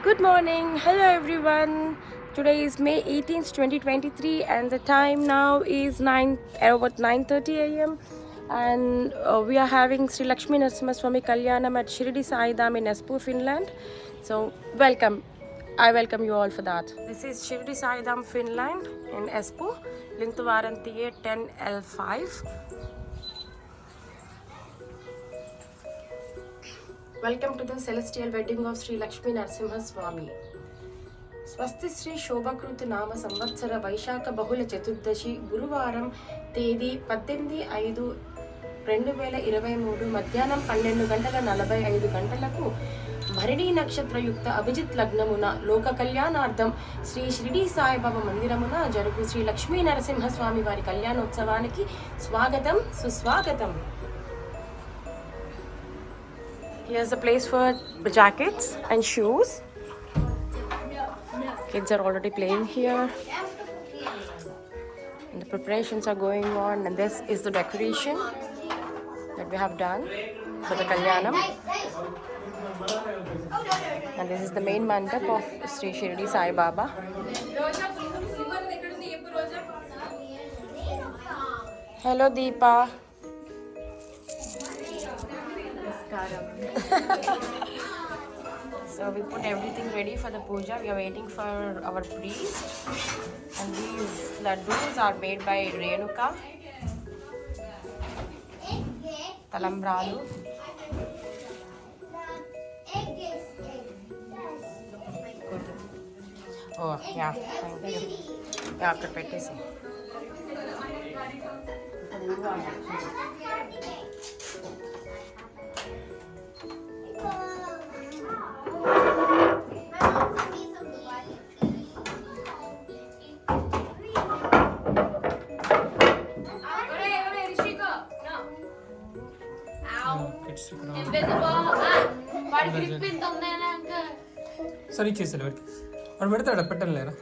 Good morning, hello everyone. Today is May 18th, 2023, and the time now is about 9:30 a.m. And we are having Sri Lakshmi Narasimha Swami Kalyanam at Shirdi Sai Dham in Espoo, Finland. So, welcome. I welcome you all for that. This is Shirdi Sai Dham, Finland in Espoo, Lintavarantiye 10L5. Welcome to the celestial wedding of Sri Lakshmi Narasimha Swami. స్వస్తి శ్రీ శోభకృతి నామ సంవత్సర వైశాఖ బహుళ చతుర్దశి గురువారం తేదీ 18/5/2023 మధ్యాహ్నం 12:45 భరణీ నక్షత్రయుక్త అభిజిత్ లగ్నమున లోక కళ్యాణార్థం శ్రీ షిరిడి సాయిబాబా మందిరమున జరుగు శ్రీ లక్ష్మీ నరసింహస్వామి వారి కళ్యాణోత్సవానికి స్వాగతం సుస్వాగతం. Here's a place for jackets and shoes. Kids are already playing here. And the preparations are going on, and this is the decoration that we have done for the Kalyanam. And this is the main mandap of Sri Shirdi Sai Baba. Hello Deepa. So we put everything ready for the puja. We are waiting for our priest. And these laddus are made by Renuka. Talambralu. Good. Oh yeah, thank you. Yeah, prepare this. సరే ఇచ్చేసాడు వాడికి వాడు పెడతాడా పెట్టను లేరా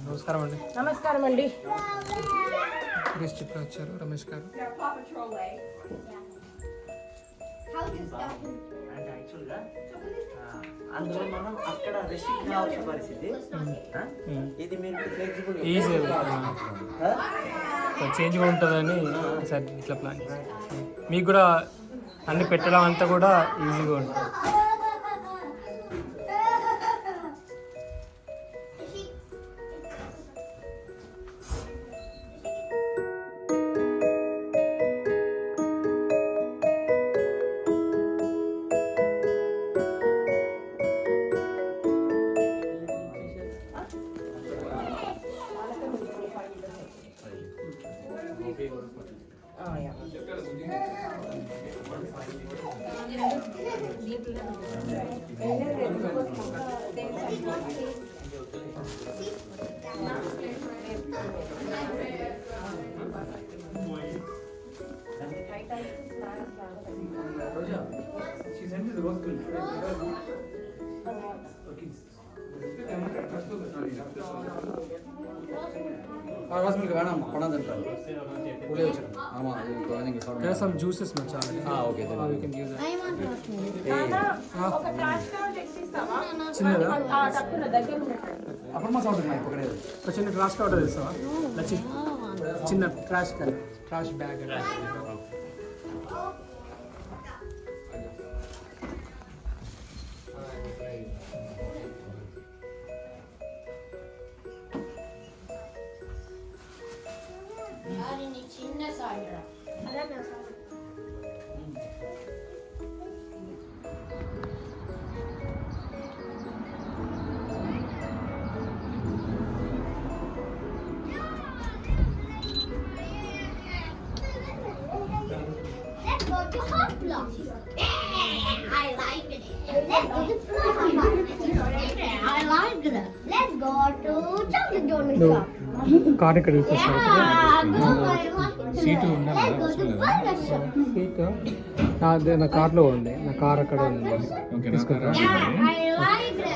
నమస్కారం అండి. నమస్కారం అండి. క్రిస్ చెప్పి వచ్చారు రమేష్ గారు. అందులో మనం అక్కడ రెస్ట్రిక్ట్ కావాల్సిన పరిస్థితి ఇది మీరు ఫ్లెక్సిబుల్ ఈజీ చేంజ్గా ఉంటుందని సార్ ఇట్లా ప్లాన్ మీకు కూడా అన్ని పెట్టడం అంతా కూడా ఈజీగా ఉంటుంది. உங்களுக்கு வேணாமா பணம் தருவாங்க உள்ளே வச்சிருங்க. ஆமாம் அது குழந்தைங்க சாப்பிடுங்க. There are some juices much are. Okay We can use that. ఒక ఫ్లాష్ కార్డ్ తెచ్చిస్తావా? చిన్నదా తక్కువ దగ్గర అప్పుడమ్మా సాப்பிடுங்க இப்போ கிடையாது. ఒక చిన్న ట్రాష్ ఆర్డర్ ఇస్తావా? చిన్న ట్రాష్ కానీ ట్రాష్ బ్యాగ్. చిన్న సాయిరా I like it. Let's go to I like it. Let's go to chocolate donut shop. Car ఇక్కడ తీసుకొస్తారు Yeah, go సీటు Let's ఉందా go to burger shop. Seat నా కార్లో ఉంది, నా కార్ అక్కడ ఉంది. ఓకే తీసుకుంటా. Yeah, I like it.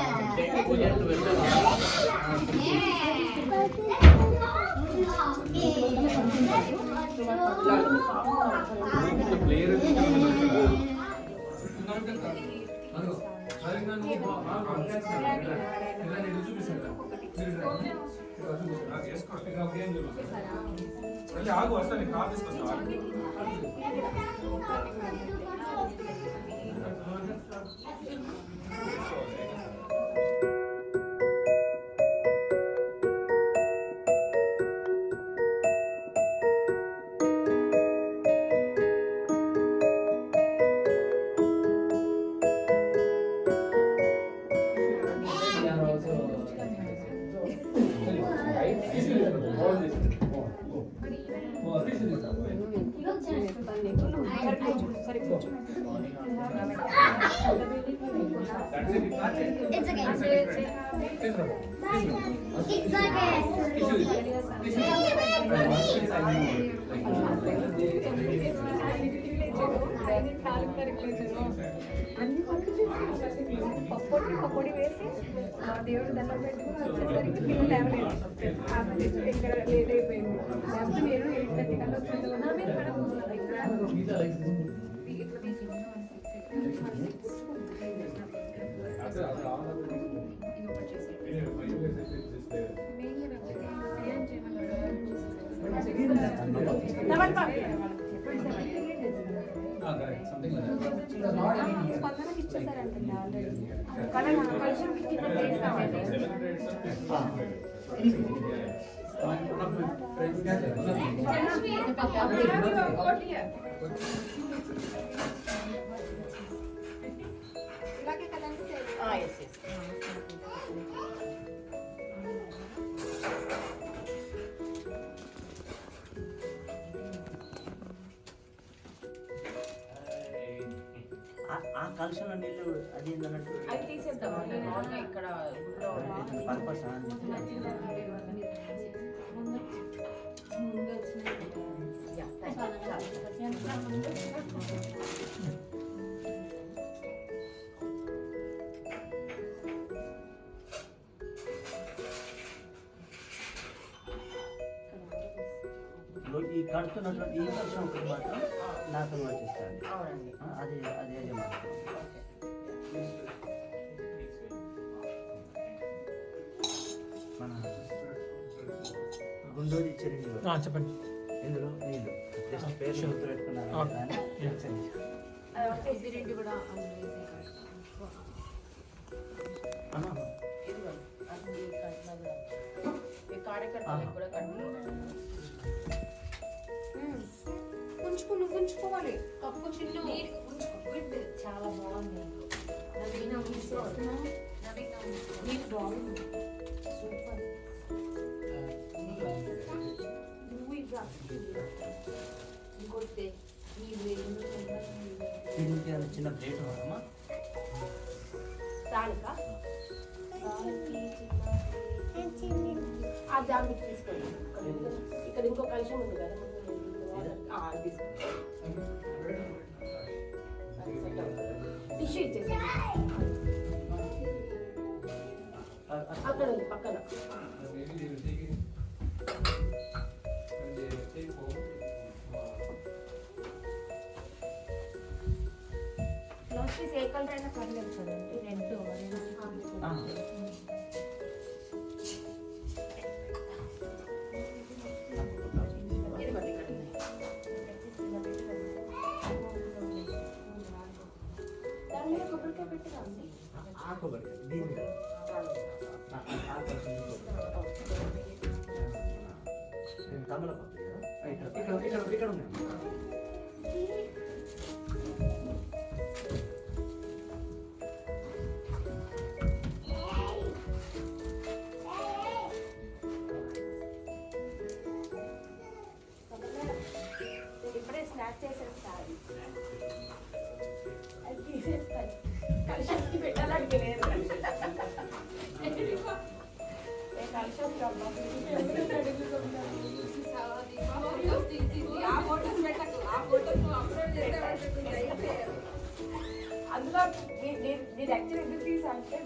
It's okay. It's pakodi వేసి దేవుడు దండం పెట్టుకుని వచ్చేసరికి పిల్లలు లేవలేదు. ఇక్కడ లేట్ అయిపోయింది. లేకపోతే నేను 8:30 కల్లా వచ్చేదాన్ని. స్పందనకి ఇచ్చేసారంటే ఆల్రెడీ కలిసి ఇలాగే కదండి. ఆ కలుషంలో నీళ్ళు అది ఏంటన్నట్టు అది తీసేద్దామా మామూలుగా ఇక్కడ పర్పస్ ఈ కడుతున్నటువంటి ఈ కలుషం ఒకటి మాత్రం నాతో వచ్చేస్తాను. అవునండి. అది అది అదే మాత్రం మన గుండోడి చెరువు చెప్పండి. ఇందులో నీళ్ళు జస్ట్ పేరు గుర్తు పెట్టుకున్నారు కానీ కూడా కార్యకర్తలకు కూడా కట్టి ఉంచుకోవాలి. కప్పు చిన్న చాలా బాగుంది. సూపర్. దీనికి అది చిన్న ప్లేట్ అమ్మా దానికా ఆ దానికి తీసుకోండి. ఇక్కడ ఇంకో కలుషం ఉంది కదా, టిష్యూ ఇచ్చేసి అక్కడ ఉంది పక్కన. బ్లౌజ్ పీస్ ఏ కలర్ అయినా పర్లేదు కదండి. రెడ్ ఇక్కడ ఉంది. ఇప్పుడే స్నాప్ చేసేస్తాను. అందులో నేను యాక్చువల్ ఎందుకు తీసా అంటే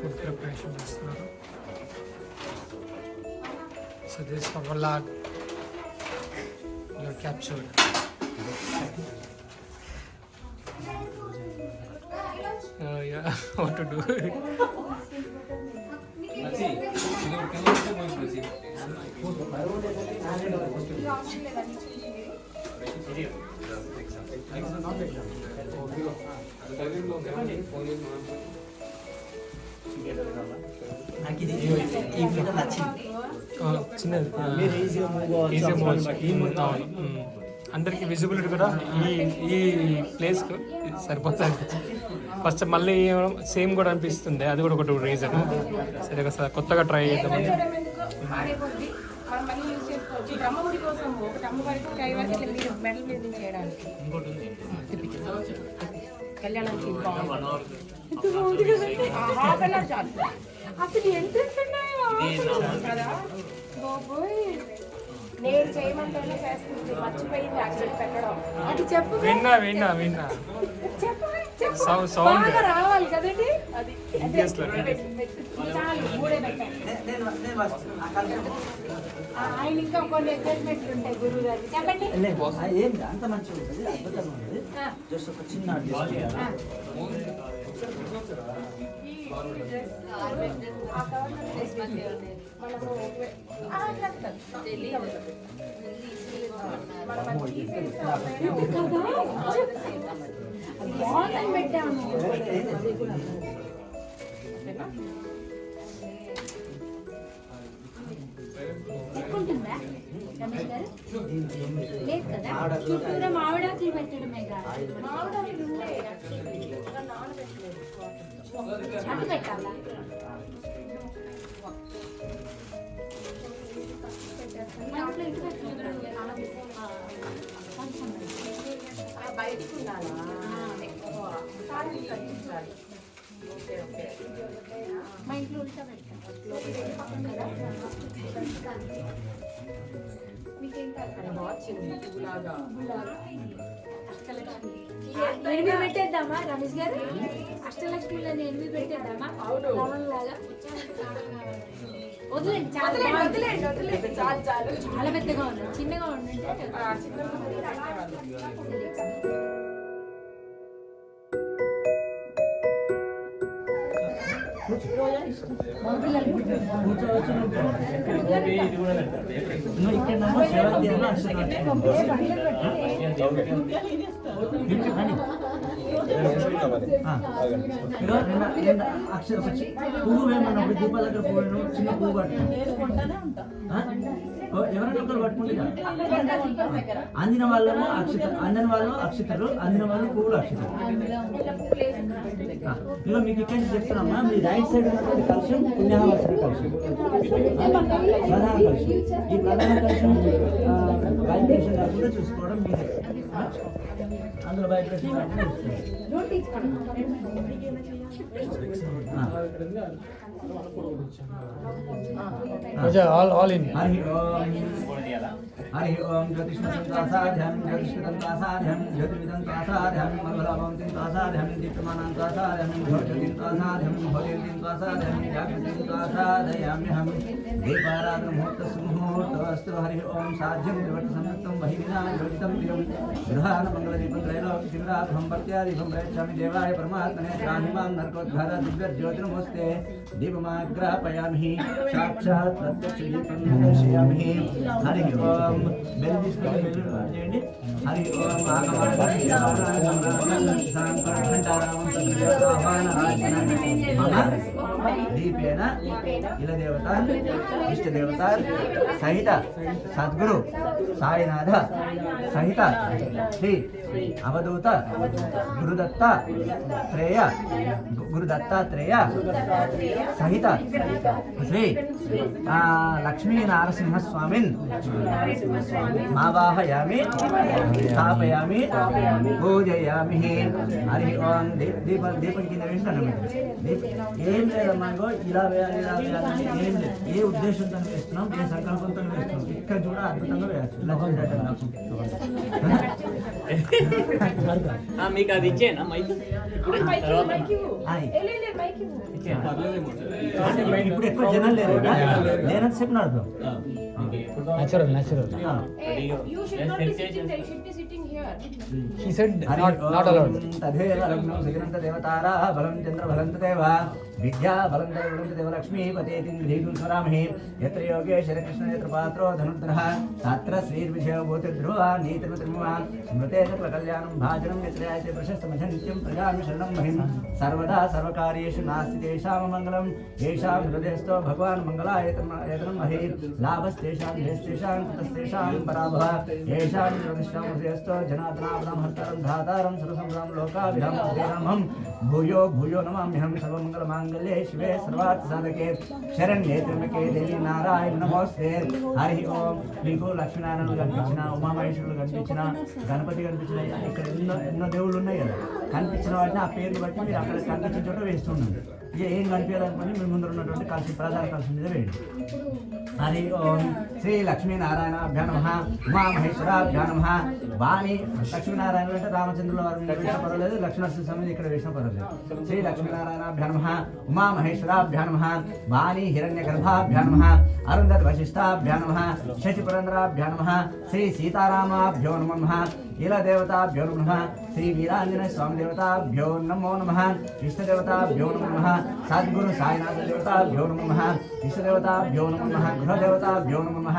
ఫుడ్ ప్రిపరేషన్ చేస్తున్నారు. So this vlog you're captured. Yeah, what to do? నాకు ఇది ఈ వీడియో నచ్చింది. చిన్నది మీరు ఈజీగా మూవ్ అవ్వచ్చు. అందరికి విజిబిలిటీ కూడా ఈ ప్లేస్కు సరిపోతుంది. ఫస్ట్ మళ్ళీ సేమ్ కూడా అనిపిస్తుంది, అది కూడా ఒకటి రీజన్. సరే ఒకసారి కొత్తగా ట్రై చేద్దామని. మనం మళ్ళీ యూజ్ చేసుకోవచ్చు. బ్రహ్మగుడి కోసం ఒకటి అమ్మవారికి కై వరకు ఇట్లా మీరు మెడల్ మీద నుంచి చేయడానికి కళ్యాణానికి హాఫ్ అన్ అవర్ చాలు. అసలు ఎంత కదా బాబోయ్, నేను చేయమంటేనే చేస్తుంది, మర్చిపోయింది యాక్చువల్ పెట్టడం. అది చెప్పు విన్నా సౌండ్ రావాలి కదండి. అది చాలు, మూడే పెట్టాలి. ఆయన ఇంకా కొన్ని అడ్జస్ట్మెంట్లు ఉంటాయి గురువు గారు. చెప్పండి. ఏంటి అంత మంచిగా ఉంటుంది, అద్భుతంగా ఉంటుంది. జస్ట్ ఒక చిన్న లేదు కదా, చుట్టూరా మామిడాకులు పెట్టడమే కాదు, అటు పెట్టాలా? బయటికి ఉండాలా? మా ఇంట్లో ఉల్టా పెట్టాం. మీకేం ఎనిమిది పెట్టేద్దామా రమేష్ గారు? అష్టలక్ష్మిలని ఎనిమిది పెట్టేద్దామా? లాగా వదిలేండి, చాలా పెద్దగా ఉంది, చిన్నగా ఉండంటే పువ్వు వేయమన్నప్పుడు దీపాల దగ్గర పువ్వు చిన్న పువ్వు పట్టుకుంటే ఎవరైనా ఒకరు పట్టుకుంటే అందిన వాళ్ళేమో అందని వాళ్ళు అక్షితలు, అందిన వాళ్ళు పువ్వులు అక్షితలు. ఇక మీకు ఇక్కడ చెప్తున్నామా, మీ రైట్ సైడ్ కలుషం పుణ్యాహవసర కలుషం, ప్రధాన కలుషం. ఈ ప్రధాన కలుషం వైబ్రేషన్ కాకుండా చూసుకోవడం మీదే. అందులో వైబ్రేషన్ కాకుండా all in. हरि ओम ज्योतिष्मसाध्यां ज्योतिष्मसाध्यां ज्योतिर्विदंतासाध्यां मंगलाभवन्तिंतासाध्यां दीप्यमानांतासाध्यां भोजयन्तासाध्यां भोजयन्तासाध्यां जागृतिंतासादयाम्यहं दीपाराधनमुहूर्तसुमुहूर्तस्तु हरि ओम साध्यं विवर्तसंयुक्तं बहिविना योजितं प्रियं गृहान मंगलदीपं त्रैलोक्यशिवराधं भक्त्यादीपं प्रयच्छामि देवाय परमात्मने त्राहिमां नरकोद्धार दिव्यज्योतिर्नमस्ते दीपमाग्रापयामि साक्षात् प्रत्यक्षदीपं दर्शयामि हरि ओम बेल తీసుకొని చేయండి. హరి ఓం ఆగమన దీపేన ఇలదేవత ఇష్టదేవత సహిత సద్గురు సాయినాథ సహిత శ్రీ అవధూత గురుదత్తాత్రేయ సహిత శ్రీ లక్ష్మీ నారసింహస్వామిన్ ఆవాహయామి స్థాపయామి పూజయామి. హరి ఓం. దీపం కింద వేసినాను. ఏం లేదమ్మా, ఇలా వేయాలి ఇలా వేయాలని ఏం లేదు. ఏ ఉద్దేశంతో వేస్తున్నాం, ఏ సంకల్పంతో వేస్తున్నాం, ఇక్కడ కూడా అద్భుతంగా వేయచ్చు. మీకు అది ఇచ్చేనా మైక్ ఇప్పుడు ఎక్కువ జనం లేరు లేనంతసేపు నడుపు. Natural. You should not be sitting there. You should be sitting here. He said not allowed. దేవతారా బలం చంద్ర బలం దేవ విద్యా బలం దేవ లక్ష్మీ పతేతింద్రీం స్వరామహి. ఎత్ర యోగేశ్వర కృష్ణ నేత్ర పాత్రో ధనుర్ధరః తత్ర శ్రీర్విజయ భూతిర్ధ్రువ నీతిర్మృతిర్మమ స్మృతే సకల కళ్యాణం భాజనం యత్రయాచ ప్రశస్తమజ నిత్యం ప్రజామి శరణం మహిం. సర్వదా సర్వకార్యేషు నాస్తి తేషాం మంగళం. ఏషాం హృదయస్థో భగవాన్ మంగళాయతనం మహి. లాభస్తేషాం దేశేషాం తస్తేషాం పరాభవ. ఏషాం జ్యోతిష్టాం హృదయస్థో జనార్దనాభం హర్తారం ధాతారం సర్వసంభ్రాం లోకాభిరామం శ్రీరామం. భూయో భూయో నమామ్యహం. సర్వమంగళమాంగళ్యే శివే సర్వార్థ సాధకే శరణ్యే త్ర్యంబకే దేవి నారాయణ నమోస్తే. హరి ఓం. మీకు లక్ష్మీనారాయణులు కనిపించిన, ఉమామహేశ్వరులు కనిపించిన, గణపతి కనిపించిన, ఇక్కడ ఎన్నో దేవుళ్ళు ఉన్నాయి కదా, కనిపించిన వాటిని ఆ పేర్లు బట్టి మీరు అక్కడ కనిపించిన చోట వేస్తున్నాడు. ఇక ఏం కనిపించాలనుకుని మీ ముందు ఉన్నటువంటి కలిసి ప్రధాన కలిసి మీద వేయండి. హరి ఓం. శ్రీ లక్ష్మీనారాయణాభ్యా నమః. ఉమామహేశ్వరాభ్యా నమః. వాణి లక్ష్మీనారాయణ అంటే రామచంద్రుల వారి మీద వేసిన పర్వాలేదు, లక్ష్మణస్వామి ఇక్కడ వేసిన పర్వాలేదు. శ్రీ లక్ష్మీనారాయణాభ్యా నమః. ఉమామహేశ్వరాభ్యా నమః. వాణి హిరణ్యగర్భాభ్యా నమః. అరుంధత్ వశిష్ఠాభ్యా నమః. శశిపురంధ్రాభ్యా నమః. శ్రీ సీతారామాభ్యో నమః. ఇలదేవతాభ్యో నమః. శ్రీ వీరాంజనేయ స్వామి దేవతాభ్యో నమో నమః. ఇష్టదేవతాభ్యో నమః. సద్గురు సాయినాథ దేవతాభ్యో నమః. ఇష్టదేవతాభ్యో నమః. గృహదేవతాభ్యో నమః.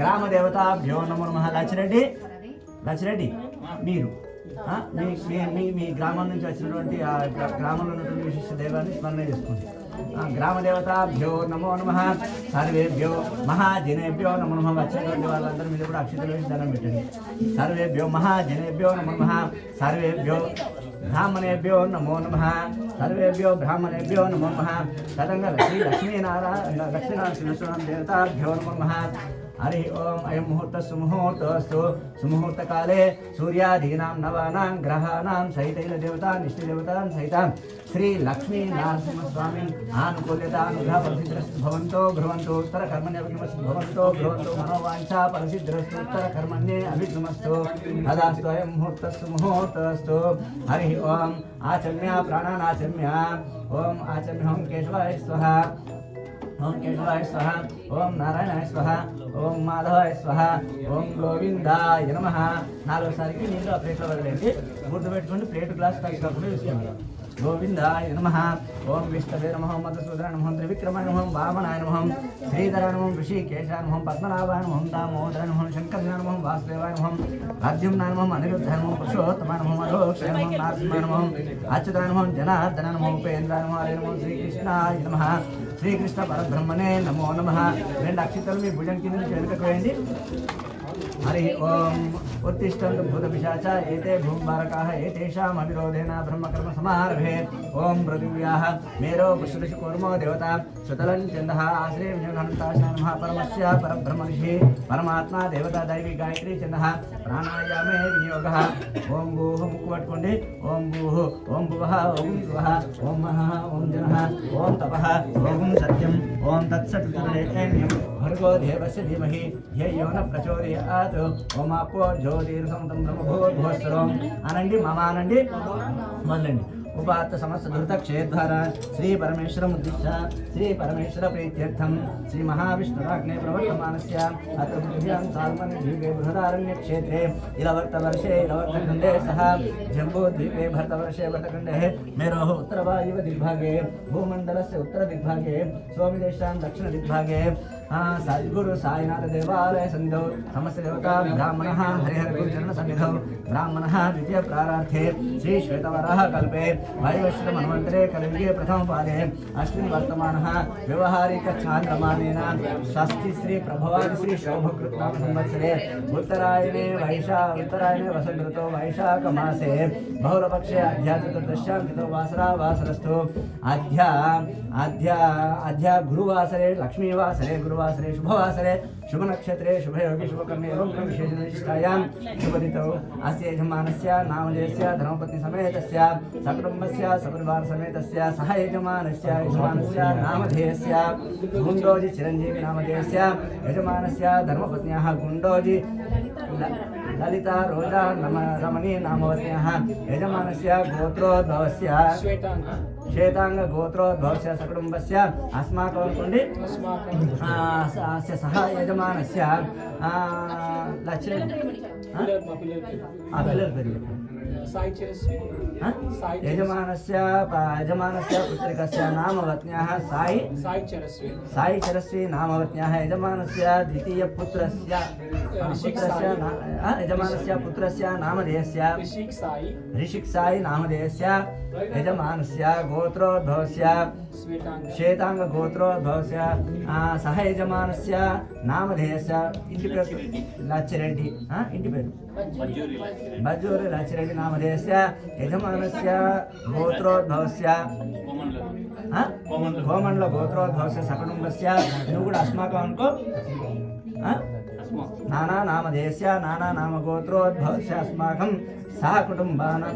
గ్రామదేవతాభ్యో నమో నమః. లచ్చిరెడ్డి మీరు మీ గ్రామం నుంచి వచ్చినటువంటి ఆ గ్రామంలో ఉన్నటువంటి విశిష్ట దైవాన్ని స్మరణ చేసుకోండి. గ్రామదేవతాభ్యో నమో నమః. సర్వేభ్యో మహాజనేభ్యో నమో నమః. వచ్చినటువంటి వాళ్ళందరి మీద కూడా అక్షతలు వేసి దండం పెట్టండి. సర్వేభ్యో మహాజనేభ్యో నమో నమః. సర్వేభ్యో బ్రాహ్మణేభ్యో నమో నమః. సర్వేభ్యో బ్రాహ్మణేభ్యో నమో నమః. తదంగా శ్రీ లక్ష్మీనారాయణ దేవతాభ్యో నమో నమః. హరి ఓం. అయం ముహూర్తస్సు సుముహూర్తకాలే సూర్యాదీనాం నవానాం గ్రహాణాం సహితైల దేవతాన్ ఇష్టదేవతాన్ సహితాం శ్రీ లక్ష్మీ నరసింహస్వామి ఆనుకూల్యతానుగ్రహ పరిసిద్ధిరస్తు భవంతో భ్రువంతో ఉత్తర కర్మణ్యవిఘ్నమస్తు భవంతో భ్రువంతో మనోవాంఛా పరిసిద్ధిరస్తు ఉత్తర కర్మణ్యే అవిఘ్నమస్తు తదాస్తు. అయం ముహూర్తస్సు. హరి ఓం. ఆచమ్య ప్రాణానాచమ్య. ఓం ఆచమ్య. ఓం కేశవాయ స్వహ. ఓం కేశవాయ స్వహ. ఓం నారాయణాయ స్వహ. ఓం మాధవాయ స్వహ. ఓం గోవిందాయ నమః. 4సారికి నీళ్ళు ఆ ప్లేట్లో వదిలేండి. గుర్తుపెట్టుకోండి, ప్లేట్ గ్లాస్ టచ్ కాకుండా తీసుకోండి. గోవిందాయ నమః. ఓం విష్ణవే నమః. మధుసూదనాయ నమః. త్రివిక్రమాయ నమః. వామనాయ నమః. శ్రీధరాయ నమః. ఋషికేశాయ నమః. పద్మనాభాయ నమః. దామోదరాయ నమః. శంకరాయ నమః. వాసుదేవాయ నమః. రాజ్యంనాయ నమః. అనిరుద్ధాయ నమః. పురుషోత్తమాయ నమః. అలోక్షాయ నమః. నారసింహాయ నమః. అచ్యుతాయ నమః. జనార్దనాయ నమః. ఉపేంద్రాయ నమః. హరే నమః. శ్రీకృష్ణాయ నమః. శ్రీకృష్ణ పరబ్రహ్మణే నమో నమః. 2 అక్షతలు మీ భుజం కింద నుంచి వెనుకకు వేయండి. హరి ఓం. ఉత్తిష్టంతు భూతపిశాచ ఏతే భూంబారకాః ఏతేషాం అవిరోధేన బ్రహ్మకర్మ సమారభే. ఓం పృథివ్యాః మేరో పశుదశ కూర్మో దేవత సుతలం చందః ఆశ్రయ విజయఘంతాశ నమః. పరమస్య పరబ్రహ్మర్షి పరమాత్మా దేవత దైవి గాయత్రి చందః. ప్రాణాయామే వినియోగః. ఓం భూః. ముక్కు పట్టుకోండి. ఓం భూః. ఓం భువః. ఓం స్వః. ఓం మహః. ఓం జనః. ఓం తపః. ఓం సత్యం. ఓం తత్సత్. భర్గో దేవస్య ధీమహి ధియో న ప్రచోదయాత్. ఓమాపో జ్యోతిర్సంతం బ్రహ్మభూర్భువస్సరం అనండి. మమ అనండి. మొదలండి. ఉపాత్త సమస్త ధృత క్షేత్ర శ్రీ పరమేశ్వరం ఉద్దిశ్య శ్రీ పరమేశ్వర ప్రీత్యర్థం శ్రీ మహావిష్ణురాజ్ఞే ప్రవర్తమానస్య అత్ర పృథివ్యాం సాల్మన్య ద్వీపే బృహదారణ్య క్షేత్రే ఇలవర్తవర్షే ఇలవర్తఖండే సహ జంబూద్వీపే భరతవర్షే భరతఖండే మేరోః उत्तरवायुव दिग्भागे भूमण्डलस्य उत्तरदिग्भागे सोमदेशां दक्षिणदिग्भागे सद्गुरु साईनाथ देवालय सन्निधौ समस्त देवता ब्राह्मणः हरिहर गुरुचरण सन्निधौ ब्राह्मणः द्वितीय प्रारार्थे श्री श्वेतवराह कल्पे वैवस्वत मन्वन्तरे कलियुगे प्रथम पादे अश्विन वर्तमानः व्यवहारिक चान्द्रमानेन षष्ठी श्री प्रभवादि श्री शोभकृत्नाम संवत्सरे उत्तरायणे वसंत ऋतौ वैशाख मासे बहुलपक्षे अध्या चतुर्दश्यां तिथौ वासरा वासरस्तु अध्या गुरुवासरे लक्ष्मीवासरे गुरुवासरे शुभवासरे शुभ नक्षत्रे शुभयोगे शुभकर्मे एवं विशेषनिष्ठायां शुभदितौ अस्य यजमानस्य नामधेयस्य धर्मपत्नी समेतस्य सकुटुम्बस्य सपरिवार समेतस्य सह यजमानस्य नामधेयस्य गुण्डोजि चिरञ्जीवी नामधेयस्य यजमानस्य धर्मपत्न्याः गुण्डोजि ललिता रोजा रमणी नामवत्न्याः यजमानस्य गोत्रोद्भवस्य श्वेतांग गोत्रोद्भवस्य सकुटुम्बस्य अस्माकं कुण्डे अस्य सह यजमानस्य यजमानस्य पुत्रिकस्य नामवत्न्याः साई चरस्वी नामवत्न्याः यजमानस्य द्वितीय पुत्रस्य यजमानस्य पुत्रस्य नामधेयस्य ऋषिक साई नामधेयस्य यजमानस्य गोत्रोद्भवस्य श्वेतांग गोत्रोद्भवस्य सह यजमानस्य नामधेयस्य इंటి పేరు లచ్చిరెడ్డి ఇంటి పేరు బజ్జూరి లచ్చిరెడ్డి నామధేయस्य యజమానस्य गोत्रोद्भवस्य కోమండ్ల గోత్రోద్భవस्य సకుటుంబस्य నువ్వు కూడా अस्माकं అనుకో नाना नामधेयस्य नाना नाम गोत्रोद्भवस्य अस्माकं सह कुटुंबानां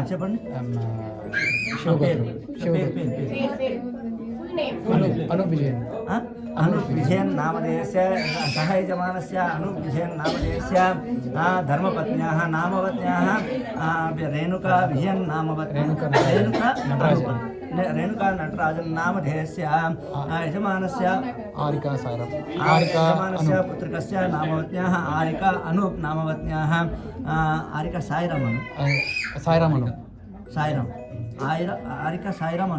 చెప్పండి अनूप विजयन नामधेयस्य सह यजमानस्य अनूप विजयन नामधेयस्य धर्मपत्न्याः नामवत्न्याः रेणुका विजयन रेणुका नटराजन नामधेयस्य यजमानस्य यजमानस्य पुत्रकस्य नामवत्न्याः आरिका अनूप नामवत्न्याः आरिका साईराम आरिका साईराम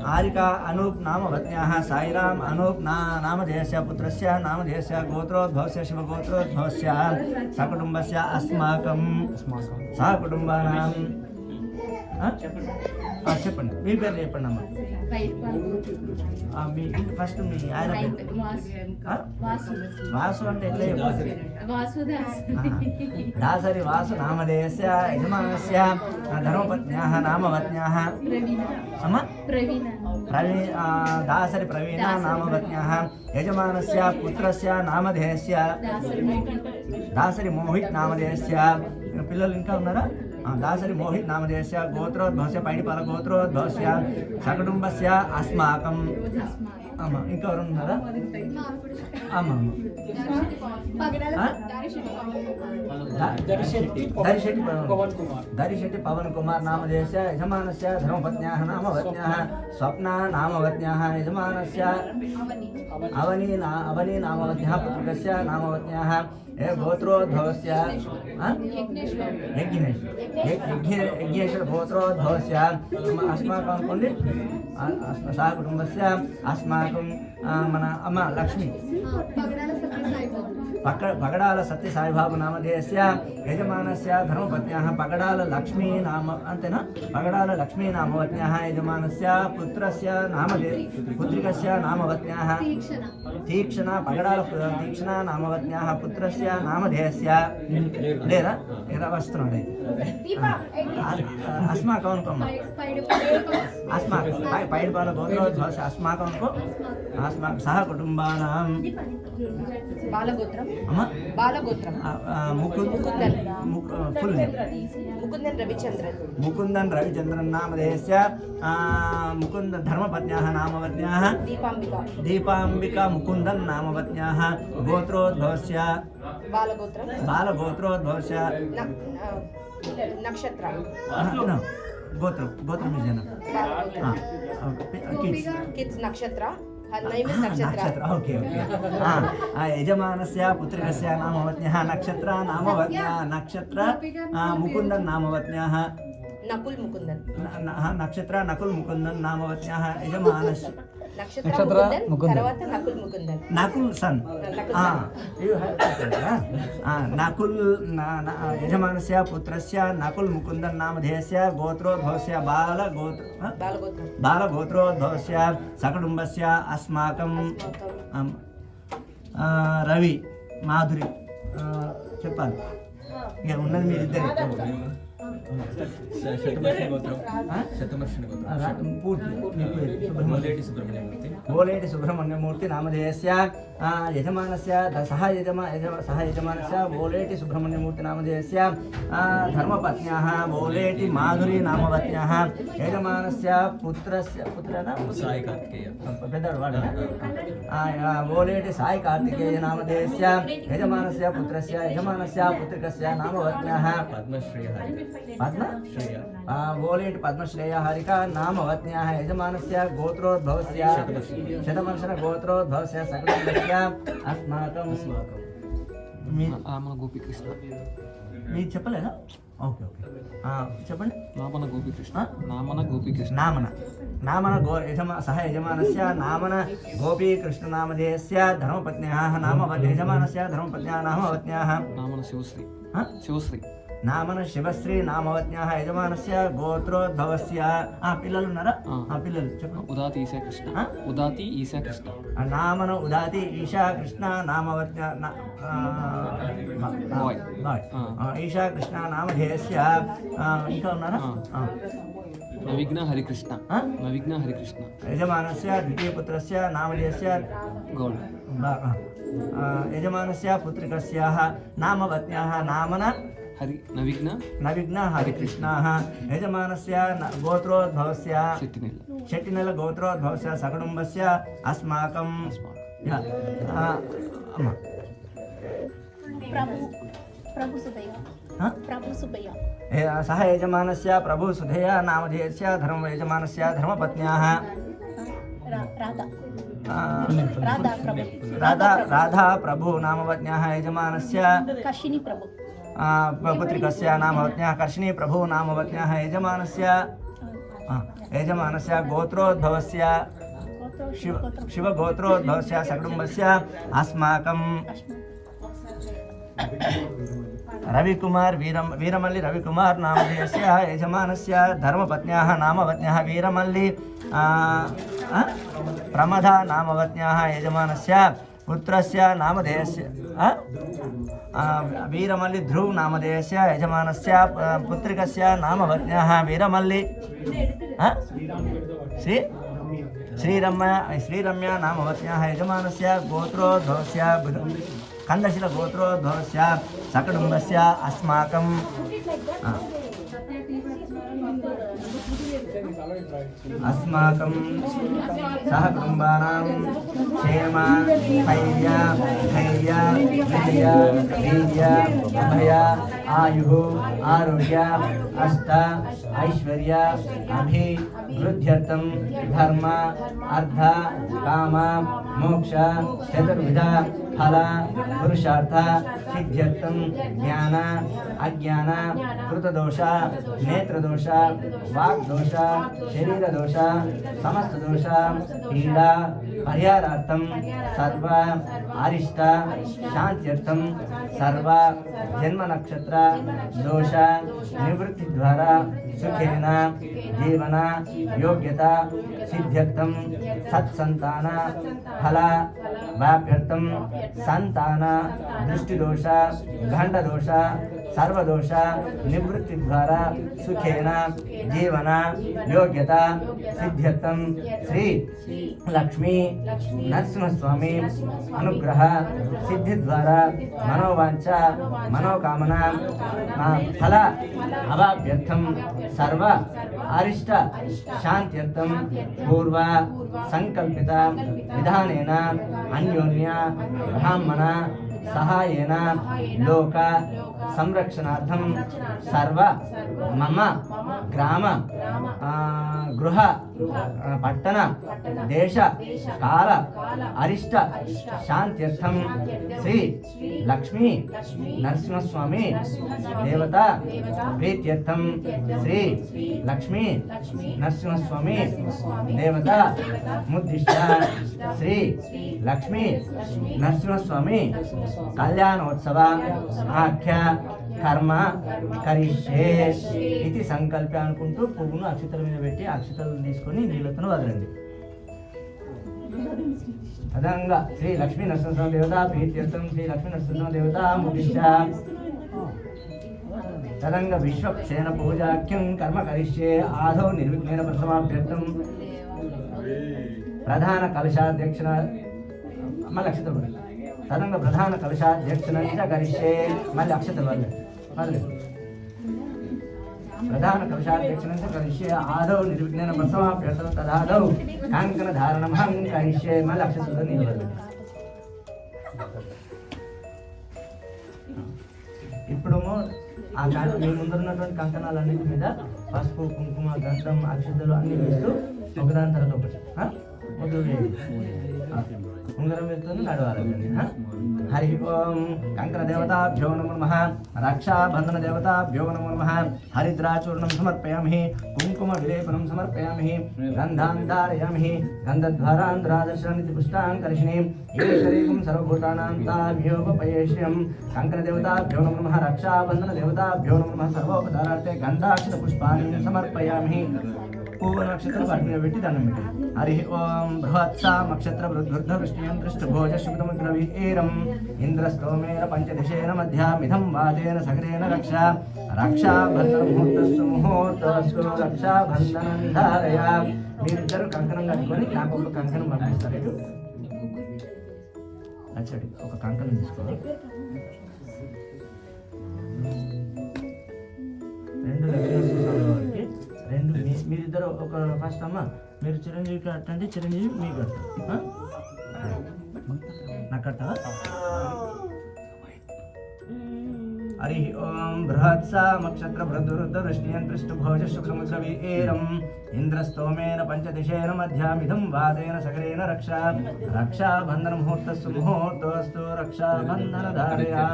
आरिका अनूप नामवत्न्याः साईराम अनूप नामधेयस्य पुत्रस्य नामधेयस्य गोत्रोद्भवस्य शिवगोत्रोद्भवस्य सकुटुम्बस्य अस्माकं सहकुटुम्बानां చెప్పండి మీ పేరు చెప్పండి అమ్మా మీ ఫస్ట్ మీ ఆయన వాసు అంటే ఎట్లా దాసరి వాసు నామధేయस्य యజమానस्य ధర్మపత్న్యాः నామవత్న్యాः దాసరి ప్రవీణ నామవత్న్యాः యజమానस्य పుత్రस्य నామధేయस्य దాసరి మోహిత్ నామధేయस्य పిల్లలు ఇంకా ఉన్నారా दासरी मोहित नामधेयस्य गोत्रोद्भवस्य पैडिपाल गोत्रोद्भवस्य सकुटुम्बस्य अस्माकं ఇంకెవరు ఉన్నారా दरिशेट्टी पवन कुमार नामधेयस्य यजमानस्य धर्मपत्न्याः नामवत्न्याः स्वप्ना नामवत्न्याः यजमानस्य अवनी नामवत्न्याः पुत्रस्य नामवत्न्याः गोत्रोद्भवस्य यज्ञेश्वर गोत्रोद्भवस्य अस्माकं कुण्डे सह कुटुम्बस्य अस्माकं मन अम्मा लक्ष्मी पगडाल सत्य साईबाबा नामधेयस्य यजमानस्य धर्मपत्न्याः पगडाल लक्ष्मी नाम अंतेना पगडाल लक्ष्मी नामवत्न्याः यजमानस्य पुत्रस्य पुत्रिकस्य नामवत्न्याः तीक्ष्णा पगडाल तीक्ष्णा नामवत्न्याः पुत्रस्य नामधेयस्य लेरा एरा वस्त्रं अस्माकं अस्माकं पैडपाल गोत्रोद्भवस्य अस्माकं सह कुटुम्बानां मुकुंदन रविचंद्रन नामधेयस्य मुकुंद धर्मपत्न्याः नामवत्न्याः दीपांबिका मुकुंदन नामवत्न्याः गोत्रोद्भवस्य बालगोत्रोद्भवस्य नक्षत्र गोत्र किड्स नक्षत्र नक्षत्र ओके यजमानस्य पुत्रिकस्य नामवत्न्याः नक्षत्र मुकुंदन नामवत्न्याः నకుల్ ముకుందన్. నక్షత్ర నకుల్ ముకుందన్ నామవత్యాः యజమానస్య నక్షత్ర ముకుందన్ తర్వాత నకుల్ ముకుందన్. నకుల్ సన్ నకుల్ యజమానస్య పుత్రస్య నకుల్ ముకుందన్ నామధేయస్య గోత్రోద్భవస్య బాలగోత్రోద్భవస్య సకుటుంబస్య అస్మాకం రవి మాధురి చెప్పాలి ఇక ఉన్నది మీరిద్దరు ఓలేటి సుబ్రహ్మణ్యమూర్తి నామధేయస్య యజమానస్య సహ యజమానస్య ఓలేటి సుబ్రహ్మణ్యమూర్తి నామధేయస్య ధర్మపత్న్యాः ఓలేటి మాధురి నామపత్న్యాः యజమానస్య పుత్రస్య పెద్దవాడు వాడు ఓలేటి సాయి కార్తికేయ నామధేయస్య యజమానస్య పుత్రస్య యజమానస్య పుత్రికస్య నామపత్న్యాः ఓలేటి పద్మశ్రేయ హరిక నామవత్న్యాः యజమానస్య గోత్రోద్భవస్య శతవర్షణ గోత్రోద్భవస్య సకుటుంబస్య అస్మాకం గోపీకృష్ణ. మీరు చెప్పలేదా? ఓకే చెప్పండి. నామన గోపీకృష్ణ. నామన సహ యజమానస్య నామన గోపీకృష్ణ నామధేయస్య ధర్మపత్న్యాः యజమానస్య ధర్మపత్న్యాः నామవత్న్యాः నామన శివశ్రీ నామన శివశ్రీ నామవత్న్యాः యజమానస్య గోత్రోద్భవస్య పిల్లలు ఉన్నారా? పిల్లలు చెప్పండి. ఉదాతి ఈశా కృష్ణ నామన ఉదాతి ఈశా కృష్ణ నామవత్న్య ఈశా కృష్ణ నామధేయస్య ఇంకా ఉన్నారా? నవిఘ్న హరికృష్ణ యజమానస్య ద్వితీయపుత్రస్య నామధేయస్య గౌడ్ యజమానస్య పుత్రికస్యాः నామవత్న్యాः నామన నవిఘ్న హరికృష్ణాः యజమానస్య గోత్రోద్భవస్య శెట్టినెల గోత్రోద్భవస్య సకుటుంబస్య అస్మాకం సహ యజమానస్య ప్రభు సుధేయ నామధేయస్య యజమానస్య ధర్మపత్న్యాः రాధా ప్రభు నామవత్న్యాः యజమానస్య పుత్రికస్య నామవత్న్యాः కర్షిణీ ప్రభు నామవత్న్యాः యజమానస్య గోత్రోద్భవస్య శివగోత్రోద్భవస్య సకుటుంబస్య అస్మాకం రవికుమార్ వీరమల్లి రవికుమార్ నామధేయస్య యజమానస్య ధర్మపత్న్యాः నామవత్న్యాः వీరమల్లి ప్రమథ నామవత్న్యాः యజమానస్య పుత్రస్య నామధేయస్య వీరమల్లి ధ్రువ్ నామధేయస్య యజమానస్య పుత్రికస్య నామవత్న్యాः వీరమల్లి శ్రీరమ్య నామవత్న్యాः యజమానస్య గోత్రోద్భవస్య కందశిల గోత్రోద్భవస్య సకుటుంబస్య అస్మాకం సహ కుటుంబానాం క్షేమ ధైర్య విజయ వీర్య అభయ ఆయు ఆరోగ్య అష్ట ఐశ్వర్య అభివృద్ధ్యర్థం ధర్మ అర్థ కామ మోక్ష చతుర్విధ ఫల పురుషార్థ సిద్ధ్యర్థం జ్ఞాన అజ్ఞాన కృతదోష నేత్రదోష వాగ్దోష శరీరదోష సమస్త దోష పీడా పరిహారార్థం సర్వ అరిష్ట శాంత్యర్థం సర్వ జన్మ నక్షత్ర దోష నివృత్తి ద్వారా సుఖేన జీవన యోగ్యత సిద్ధ్యర్థం సత్సంతాన ఫల వ్యాప్యర్థం సంతాన దృష్టిదోష గండదోష సర్వదోష నివృత్తి ద్వారా సుఖేన జీవన యోగ్యత సిద్ధ్యర్థం శ్రీ లక్ష్మీ నరసింహస్వామి అనుగ్రహ సిద్ధి ద్వారా మనోవాంఛ మనోకామన ఫల అవాప్యర్థం సర్వ అరిష్ట శాంత్యర్థం పూర్వ సంకల్పిత విధానేన అన్యోన్య బ్రాహ్మణ సహాయేన లోక సంరక్షణార్థం సర్వ మమ గ్రామ గృహ పట్టణ దేశ కాల అరిష్ట శాంత్యర్థం శ్రీ లక్ష్మీ నరసింహస్వామి దేవత ప్రీత్యర్థం శ్రీ లక్ష్మీ నరసింహస్వామి దేవత ముద్దిష్ట శ్రీ లక్ష్మీ నరసింహస్వామి కళ్యాణోత్సవ ఆఖ్య కర్మ కరిష్యే ఇది సంకల్ప అనుకుంటూ పువ్వును అక్షతల మీద పెట్టి అక్షతలు తీసుకొని నీళ్ళతో వదలండి. అదంగా శ్రీ లక్ష్మీ నరసింహ దేవత ప్రీత్యర్థం శ్రీ లక్ష్మీ నరసింహ దేవత ముదిష్ట తదంగ విశ్వక్షేణ పూజాఖ్యం కర్మ కరిష్యే ఆదౌ నిర్విఘ్నేన ప్రథమాభ్యర్థం ప్రధాన కలశాధ్యక్షణ మళ్ళీ అక్షతలు తదంగ ప్రధాన కలశాధ్యక్షణ కరిష్యే మళ్ళీ అక్షతలు మళ్ళీ ప్రధాన కలశాధ్యక్షణ కరిష్యే ఆదౌ నిర్విఘ్నేన ప్రథమాభ్యర్థం తదాదౌ కాంకణ ధారణం హం కరిష్యే మళ్ళీ అక్షతలు నిలబడి. ఇప్పుడు ఆ మీ ముందున్నటువంటి కంకణాలన్నింటి మీద పసుపు కుంకుమ గంధం అక్షతలు అన్ని వేస్తూ ఒకదాని తర్వాత ఒకటి మొదలు ఉంగరం వేస్తూ నడవాలి. హరి ఓం కంకణ దేవతాభ్యో నమో నమః రక్షాబంధన దేవతాభ్యో నమో నమః హరిద్రాచూర్ణం సమర్పయామి కుంకుమ విలేపనం సమర్పయామి గంధాన్ ధారయామి గంధద్వారాంధ్రాదర్శనానికి పుష్టాంకర్షిణి ఈశ్వరీకం సర్వభూతానాం తాభ్యోపయేష్యం కంకణ దేవతాభ్యో నమో నమః రక్షాబంధన దేవతాభ్యో నమో నమః సర్వోపచారార్థే గంధాక్షత పుష్పాన్ని సమర్పయామి. పూర్వ నక్షత్రం వాటి మీద పెట్టి దండం పెట్టి హరి ఓం బృహత్సా నక్షత్ర వృద్ధ వృష్టియంత్రిష్టభోజ శుభ్రముగ్రవీరం ఇంద్రస్తోమేన పంచదిశేన మధ్యామిధం వాదేన సగరేణ రక్ష రక్షాబంధనముహూర్తస్సు ముహూర్తస్సు రక్షాబంధనం ధారయ. మీరిద్దరు కంకణం కట్టుకొని నాకు ఒక కంకణం పంపిస్తారు. అచ్చడి ఒక కంకణం తీసుకోవాలి. రెండు లక్ష్మీ రెండు మీరిద్దరు ఒక ఫస్ట్ అమ్మ మీరు చిరంజీవి కట్టండి, చిరంజీవి మీకు కట్టారు నాకు కట్టా. హరి ఓం బృహత్సా నక్షత్ర వృద్ధ వృష్టియంత్రిష్టభోజ శుభ్రముద్రవీరం ఇంద్రస్తోమేన పంచదిశేన మధ్యామిధం వాదేన సగరేణ రక్ష రక్షాబంధన ముహూర్తస్సు ముహూర్తోస్తు రక్షాబంధన ధారయా.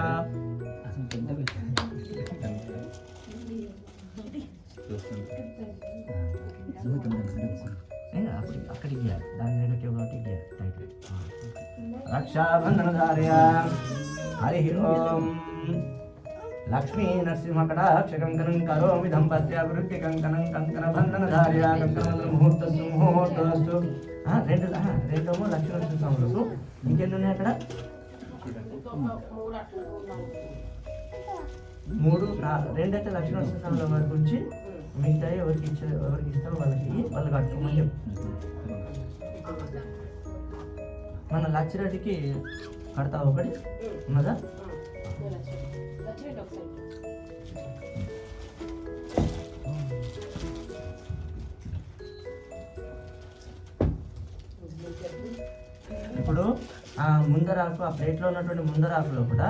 అక్కడికి దాని నెగటివ్ ఒకటి రక్షాబంధన ధారయా. హరి ఓం లక్ష్మీ నరసింహ కటాక్ష కంకణం కరోమి దంపత్యాభివృద్ధి కంకణం కంకణ బంధన ధారయా కంకణ ముహూర్తస్సు ముహూర్తస్తు. రెండేమో లక్ష్మీ నరసింహములకు ఇంకెన్ని ఉన్నాయి అక్కడ? మూడు రెండైతే లక్ష్మీ నరసింహముల వారి గురించి మిగతా ఎవరికి ఇస్తారో వాళ్ళు కట్టుకోమని చెప్పు. మన లచ్చిరెడ్డికి కడతావు ఒకటి ఉన్నదా? ఇప్పుడు ఆ ముందరాకు ఆ ప్లేట్లో ఉన్నటువంటి ముందరాకులో కూడా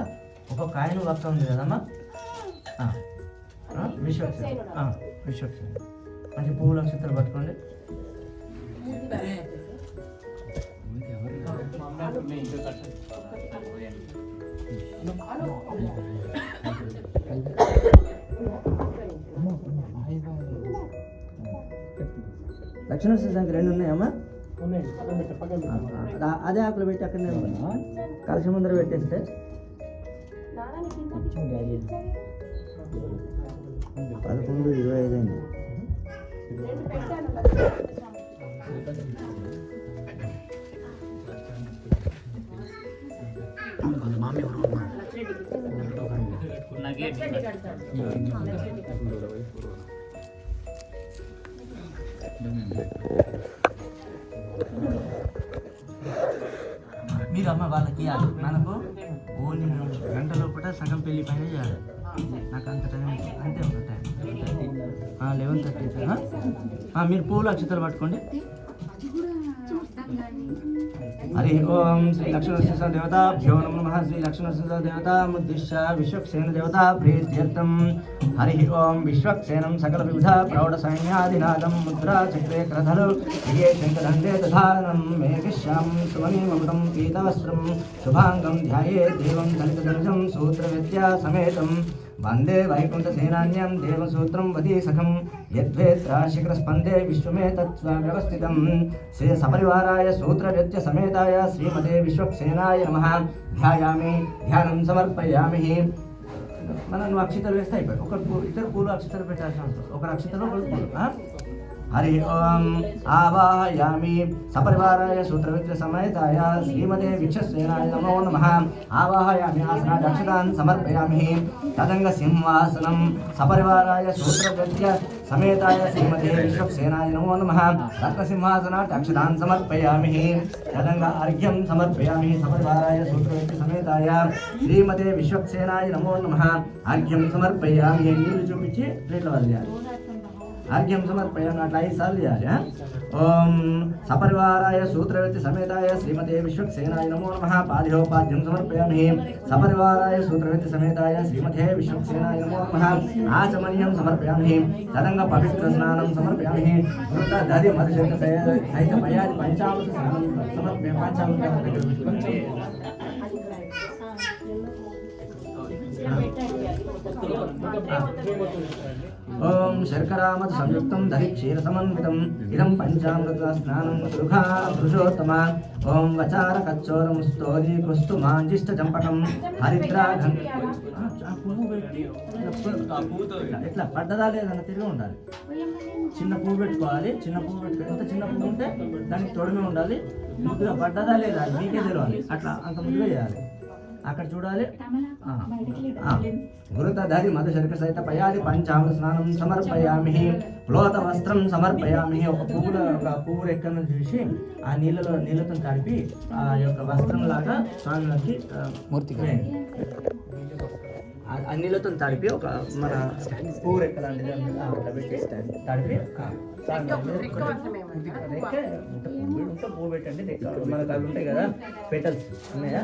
ఒక కాయను వక్క ఉంది కదమ్మా, విశ్వక్సేన మంచి పువ్వుల నక్షత్రాలు పట్టుకోండి. లక్ష్మణ సంఖ్య రెండు ఉన్నాయమ్మా? అదే ఆకులు పెట్టి అక్కడనే కలశ ముందర పెట్టేస్తే 11:25 అయింది. మీరు అమ్మ వాళ్ళకి ఇవ్వాలి, మనకు ఓన్లీ గంట లోపల సగం పెళ్లి పైన చేయాలి. నాకు అంత టైం అంతే ఒక టైం 11:30. మీరు పూలు అక్షతలు పట్టుకోండి. हरि ओम श्री लक्ष्मणनरसिंह देवताभ्यो नमः। श्री लक्ष्मणनरसिंह देवतामुद्दिश्य विश्वक्सेन देवता प्रीत्यर्थम हरि ओम विश्वक्सेनं सकलविविध प्रौढसैन्यादिनादं मुद्रा चक्रे क्रधलु ये शङ्खदण्डे दधानं मेघश्यां सुमणिममृतं पीतवस्त्रं शुभाङ्गं ध्यायेत् देवं दलितदनुजं सूत्रविद्या समेतं वन्दे वैकुण्ठसेनान्यं देवसूत्रं वदी सखं यद्वेत्र शिखरस्पन्दे विश्वमेतत्स्वव्यवस्थितं श्री सपरिवाराय सूत्रव्यत्य समेताय श्रीमते विश्वक्सेनाय नमः। ध्यायामि ध्यानं समर्पयामि। మనం నువ్వు అక్షతలు వేస్తే అయిపోయి ఇద్దరు పూలు అక్షతలు పెట్టాల్సిన అవసరం ఒక అక్షతలో ఒక పూలు हरि ओम आवाहयामि सपरिवाराय सूत्रविद्य समेताय श्रीमते विक्षसेनाय नमो नमः। आवाहयामि आसनादक्षतान् समर्पयामि तदंग सिंहासनं सपरिवाराय सूत्रविद्य समेताय श्रीमते विश्वक्सेनाय नमो नमः। रत्नसिंहासनादक्षतान् समर्पयामि तदंग अर्घ्यं समर्पयामि सपरिवाराय सूत्रविद्य समेताय श्रीमते विश्वक्सेनाय नमो नमः। अर्घ्यं समर्पयामि नीళ్ళు చూపించి ప్లేట్లో వదిలేయాలి। अर्घ्यं समर्पयामि अट्ला 5 सार्लु చేయాలి। ओम सपरिवाराय सूत्रवृत्ति समेताय श्रीमते विश्वक्सेनाय नमो नमः। पाद्योपाद्यं समर्पयामि सपरिवाराय सूत्रवृत्ति समेताय श्रीमते विश्वक्सेनाय नमो नमः। आचमनीयं समर्पयामि तदंग पवित्र स्नानं समर्पयामि वृत दधि मधुशर्क सहित मयादि पंचामृत स्नानं समर्पयामि। पंचामृत ओम शर्करामद संयुक्तं दहि क्षीर समन्वितम् इदं पंचामृत स्नानं सुखा पुरुषोत्तम। ओम वचार कच्चोरं स्तोरी कुस्तुमांजिष्ट चंपकं हरिद्रा ఇట్లా పడ్డదా లేదన్న తిరిగి ఉండాలి। చిన్న పువ్వు పెట్టుకోవాలి। చిన్న పువ్వు పెట్టుకో ఎంత చిన్న పువ్వు ఉంటే దానికి తొడిమే ఉండాలి। ముద్దుగా పడ్డదా లేదా మీకే తెలియాలి। అట్లా అంత ముద్దుగా చేయాలి। అక్కడ చూడాలి। గురుతధరి మధుశర్క సహిత పయాది పంచామృత స్నానం సమర్పయామి ప్లోత వస్త్రం సమర్పయామి। ఒక పువ్వు రెక్కను చూసి ఆ నీళ్ళతో తడిపి ఆ యొక్క వస్త్రం లాగా స్వామికి మూర్తికి ఆ నీళ్ళతో తడిపి ఒక మన పువ్వు రెక్క లాంటిది పెట్టి తడిపి పువ్వు పెట్టండి। మనకు అవి ఉంటాయి కదా పెటల్స్ ఉన్నాయా?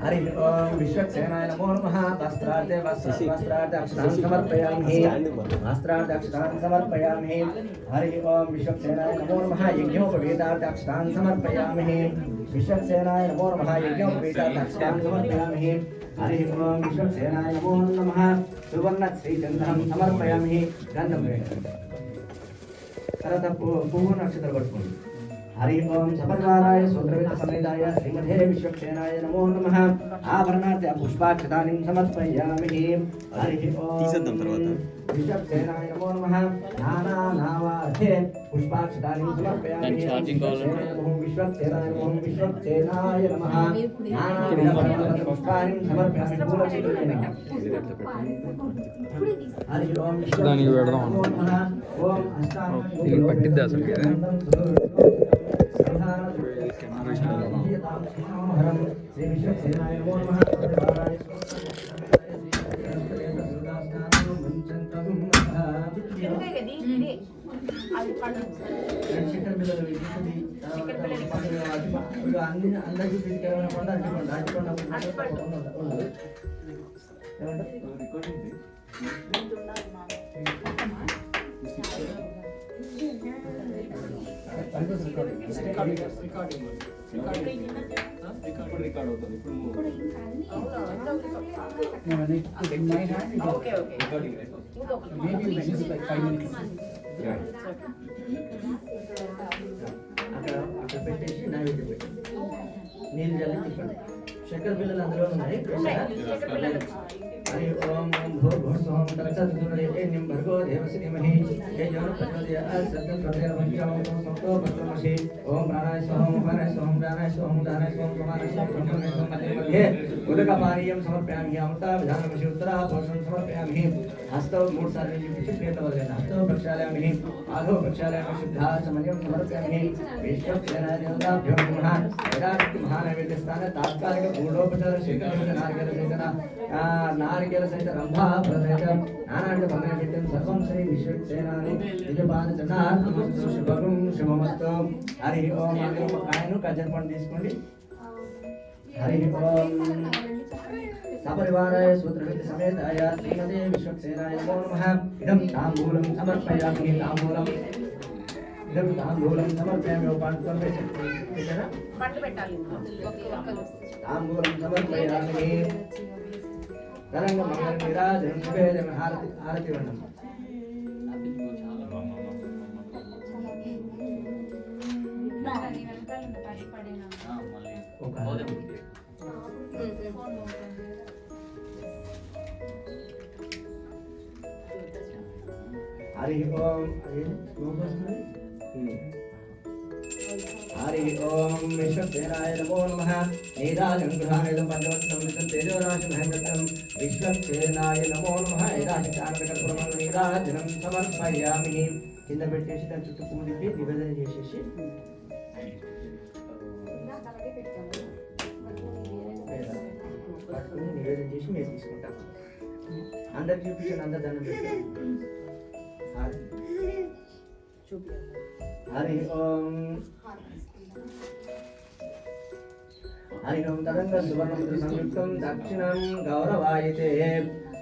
हरि ओम विश्वक्सेनाय नमो नमः। वस्त्रार्थे वस्त्रार्थे अक्षतान् समर्पयामि। वस्त्रार्थे अक्षतान् समर्पयामि। हरि ओम विश्वक्सेनाय नमो नमः। यज्ञोपवीतार्थे अक्षतान् समर्पयामि। विश्वक्सेनाय नमो नमः। यज्ञोपवीतार्थे अक्षतान् समर्पयामि। हरि ओम विश्वक्सेनाय नमो नमः। सुवर्णश्रीचन्दनं समर्पयामि। गन्धं तरत पुव्वु नक्षत्र पट्टुकोंडि। हरि ओम सपरिवाराय सूत्रवित्त समेताय श्रीमते विश्वक्सेनाय नमो नमः। आभरणार्थे पुष्पाक्षतानि समर्पयामि। हरि ओम विश्वक्सेनाय नमो नमः। नानानावार्थे पुष्पाक्षतानि समर्पयामि। विश्वक्सेनाय नमो विश्वक्सेनाय नमः। नानाविधपुष्पाणि समर्पयामि। हरि ओम దానికి పెడదాం ओम अष्टांग ఇది పట్టిద్ది అసలు కదా। श्री विश्वक्सेनाय नमो नमः। అందరికీ తీసుకెళ్ళకుండా అక్కడ పెట్టేసి నైవేద్యం పెట్టి నీళ్ళు జల్లి తిప్పండి। చక్కెర పిల్లలు అందులో ఉన్నాయి। हरि ओम भूर्भुवस्सुः तत्सवितुर्वरेण्यं भर्गो देवस्य धीमहि यो न प्रचोदयात् सत्यं प्रत्यर्पणं समतो पत्रमसि। ओम प्राणाय स्वाहा ओम प्राणाय स्वाहा ओम प्राणाय स्वाहा ओम प्राणाय स्वाहा ओम प्राणाय स्वाहा ब्रह्मणे स्वाहा मध्ये उदकपानीयं समर्पयामि। अमृता विधानमसि उत्तरा पोषणं समर्पयामि। हस्तौ 3 सार्वं युक्तिः प्रेतवर्गेन हस्तौ प्रक्षालयामि पादौ प्रक्षालयामि शुद्धा समयं समर्पयामि विश्वक्षेणाय देवताभ्यो नमः यदा महानैवेद्यस्थाने तात्कालिक गूढोपचार स्वीकरणं नारिकेल सहित रंभा प्रसहित नानाविध फलनैवेद्यं सर्वं श्री विश्वक्षेणानि निजपादचरणार्पणमस्तु शुभं शुभमस्तु हरि ओम ఆయను కజర్పణ తీసుకోండి हरि ओम सपरिवाराय सूत्रविद समेताय श्रीमते विश्वक्सेनाय नमो नमः इदं ताम्बूलं समर्पयामि ताम्बूलं समर्पयामि उपान्तरं वेचना పండు పెట్టాలి ताम्बूलं समर्पयामि तरंग मंगल विराजनं निवेदन आरति वर्णम् हरि ओम हरि ओम विश्वक्सेनाय नमो नमः नीराजं गृहाणेदं पंचवत्समृतं तेजोराशिमहंगतं विश्वक्सेनाय नमो नमः नीराजकारणकर्पूरं नीराजनं समर्पयामि కింద పెట్టేసి దాని చుట్టూ పువ్వు తిప్పి నివేదన చేసేసి పట్టుకుని నివేదన చేసి మేము తీసుకుంటాం అందరికి చూపించండి అందరు దండం పెట్టండి हरि ओम हरि ओम तरंग सुवर्णमुद्र संयुक्तं दक्षिणं गौरवायते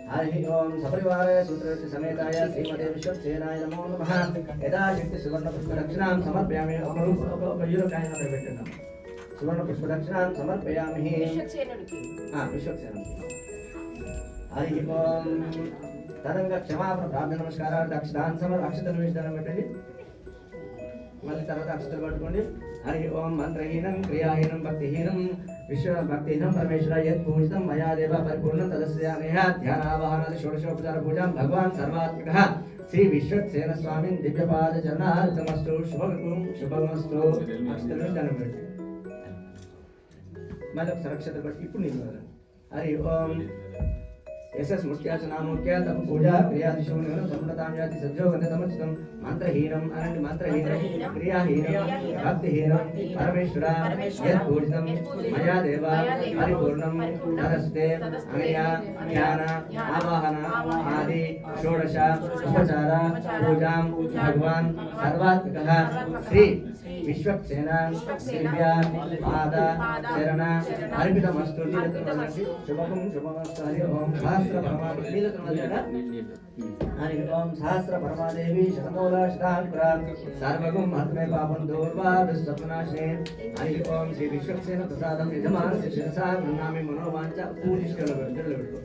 हरि ओम सपरिवाराय सूत्रस्य समेताय श्रीमते विश्वक्सेनाय नमो नमः यदा शक्ति सुवर्णपुष्पदक्षिणां समर्पयामि उपयुरकायन प्रवेशनं सुवर्णपुष्पदक्षिणां समर्पयामि విశ్వక్సేనుడికి विश्वक्सेनम् हरि ओम तरंग क्षमा प्रार्थना नमस्कारार्थ अक्षदान समर अक्षतल विषदान పెట్టండి మళ్ళీ తర్వాత అక్షతలు పట్టుకోండి హరి ఓం మంత్రహీనం క్రియాహీనం భక్తిహీనం విశ్వ భక్తిహీనం పరమేశ్వర యత్ పూజితం మయా దేవ పరిపూర్ణం తదస్యామేహ ధ్యానావాహనాది షోడశోపచార పూజాం భగవాన్ సర్వాత్మకః శ్రీ విశ్వక్సేన స్వామిన్ దివ్యపాద చరణార్చమస్తు శుభమస్తు అక్షతలు విషదానం పెట్టండి మళ్ళీ ఒకసారి అక్షతలు పట్టి ఇప్పుడు నీళ్ళు హరి ఓం यशस मुख्या नामोख्या तब पूजा क्रियादिशो न्यूनं सम्मतां याति सज्जो गन्धतमचितं मंत्रहीनम् अनन्य मंत्रहीनं क्रियाहीनं भक्तिहीनं परमेश्वरा यत् पूजितं मया देव परिपूर्णं तदस्ते अनया ध्यान आवाहन आदि षोडश उपचार पूजां भगवान् सर्वात्मकः श्री विश्वक्सेना दिव्या पाद चरण अर्पितमस्तु शुभं शुभमस्तु हरि ओम सहस्र हरि ओम सहस्र परमादेवी शतमूला शतांकुरा सर्वगुं महत्मे पापं दूर्वा दुष्सपनाशे हरि ओम श्री विश्वक्सेन प्रसादं यजमानस्य शिरसा गृह्णामि मनोवाञ्छा पूजिष्ठलभ्यो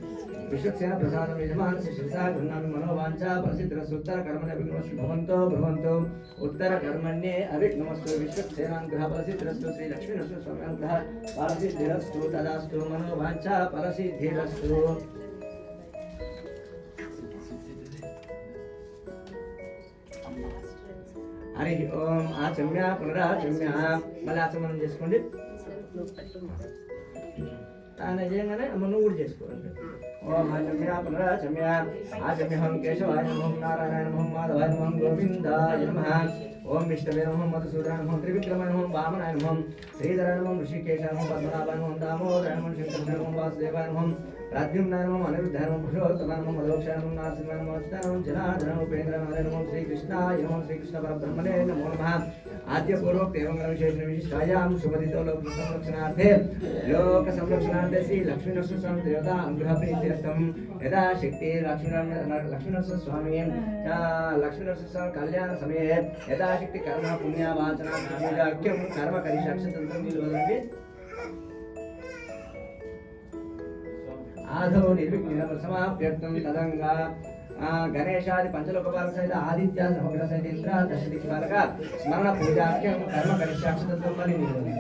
विश्वक्सेन प्रसादं यजमानस्य शिरसा गृह्णामि मनोवाञ्छा प्रसिद्धरसुत्तर कर्मणे विघ्नमस्तु भवन्तो उत्तर कर्मण्ये अविघ्नमस्तु विश्वक्सेनानुग्रह प्रसिद्धरस्तु श्री लक्ष्मीनरसिंह स्वामी अनुग्रह परसिद्धिरस्तु तदास्तु मनोवाञ्छा परसिद्धिरस्तु हरि ओम आचम्य पुनराचम्य మళ్ళీ ఆచమనం చేసుకోండి తానే చేయగానే మనం కూడా చేసుకోండి ఓం ఆచమ్య పునరాచమ్య ఆచమ్యహం కేశవాయ నమః నారాయణ నమః మాధవాయ నమః గోవిందాయ నమః ఓం విష్ణవే నమః మధుసూదనాయ నమః త్రివిక్రమాయ నమః వామనాయ నమః శ్రీధరాయ నమః ఋషికేశాయ నమః పద్మనాభాయ నమః దామోదరాయ నమః శంకరాయ నమః వాసుదేవాయ నమః प्राद्युम्नाय नमः अनिरुद्धाय नमः पुरुषोत्तमाय नमः मधोक्षाय नमः नारसिंहाय नमः अच्युताय नमः जनार्दनाय नमः उपेन्द्रनाथाय नमः श्रीकृष्णाय नमः श्रीकृष्ण परब्रह्मणे नमो नमः आद्य पूर्वोक्त एवं विशेषण विशिष्टायां शुभदितो लोक संरक्षणार्थे श्री लक्ष्मीनरसिंह स्वामी देवता अनुग्रह प्रीत्यर्थं यदा शक्ति लक्ष्मीनरसिंह स्वामी लक्ष्मीनरसिंह स्वामी कल्याण समये यदा शक्ति कर्म पुण्य वाचना पूजाख्यं कर्म करिष्याक्षतन्त्रं निलवदन्ति आधो निर्विघ्नं समाप्यर्थं तदंगा गणेशादि पंचलोकपाल सहित आदित्य समग्र सहित इंद्र दशदिक्पालक स्मरण पूजाख्यं कर्म करिष्याक्षतन्त्रं परिनिर्वहति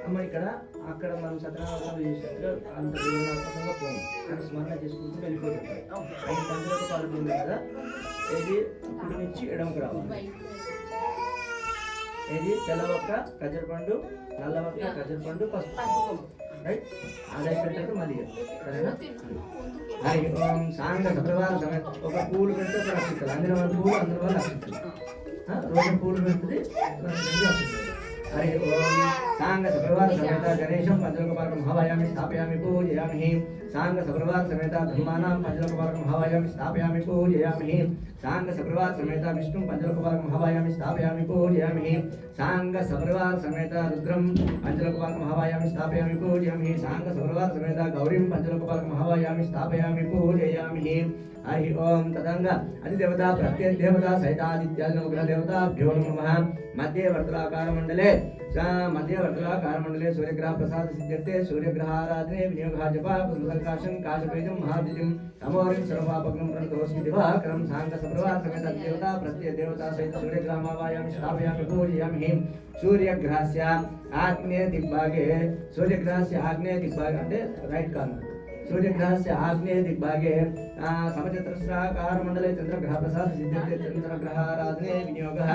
అమ్మ ఇక్కడ అక్కడ మనం సత్యనారాయణ చేసినట్టుగా అంత వివరణాత్మకంగా పోము కానీ స్మరణ చేసుకుంటూ వెళ్ళిపోతుంది ఐదు పంచలోకపాలు ఉంది కదా ఇది కుడి నుంచి ఎడమకు రావాలి ఇది తెల్ల ఒక్క ఖర్జూర పండు, నల్ల ఒక్క ఖర్జూర పండు, పసుపు. రైట్, అది అయిపోయేటట్టు మళ్ళీ సరేనా? హరి ఓం సాంగ సప్రవాద సమేత. ఒక పూలు పెడితే ఒక రక్షిస్తారు, అందులో మన పూలు అందులో రక్షిస్తారు. రోజు పూలు పెడుతుంది, హరి ఓం సాంగ సప్రవాద సమేత గణేశం పంచలోకపాలకం హవాయామి స్థాపయామి పూజయామి. సాంగ సప్రవాద సమేత బ్రహ్మానాం పంచలోకపాలకం హవాయామి స్థాపయామి పూజయామి. సాంగ సప్రవాద సమేత విష్ణు పంచలోకపాలకం హవాయామి స్థాపయామి పూజయామి. సాంగ సప్రవాద సమేత రుద్రం పంచలోకపాలకం హవాయామి స్థాపయామి పూజయామి. సాంగ సప్రవాద సమేత గౌరీం పంచలోకపాలకం హవాయామి స్థాపయామి పూజయామి. హరి ఓం తదంగా అధిదేవత ప్రత్యదేవత సహితాదిత్యాది నవగ్రహ దేవతాభ్యో నమః. మధ్య వర్తులాకార మండలే సూర్యగ్రహ ప్రసాద సిద్ధ్యర్థే సూర్యగ్రహారాధనే వినియోగ జప పుష్పసంకాశం కాశపేజం మహాద్యుతిం తమోరిం సర్వపాపగ్నం ప్రణతోస్మి దివాకరం. సాంగ సప్రవాద సమేత దేవత ప్రత్యదేవత సహిత సూర్యగ్రహమావాయామి స్థాపయామి పూజయామి. సూర్యగ్రహస్య ఆగ్నేయ దిగ్భాగే అంటే రైట్ కార్నర్. सूर्यग्रहस्य आग्नेय दिग्भागे समचतुस्राकार मंडले चंद्रग्रह प्रसाद सिद्ध्यते. चंद्रग्रहाराधने विनियोगः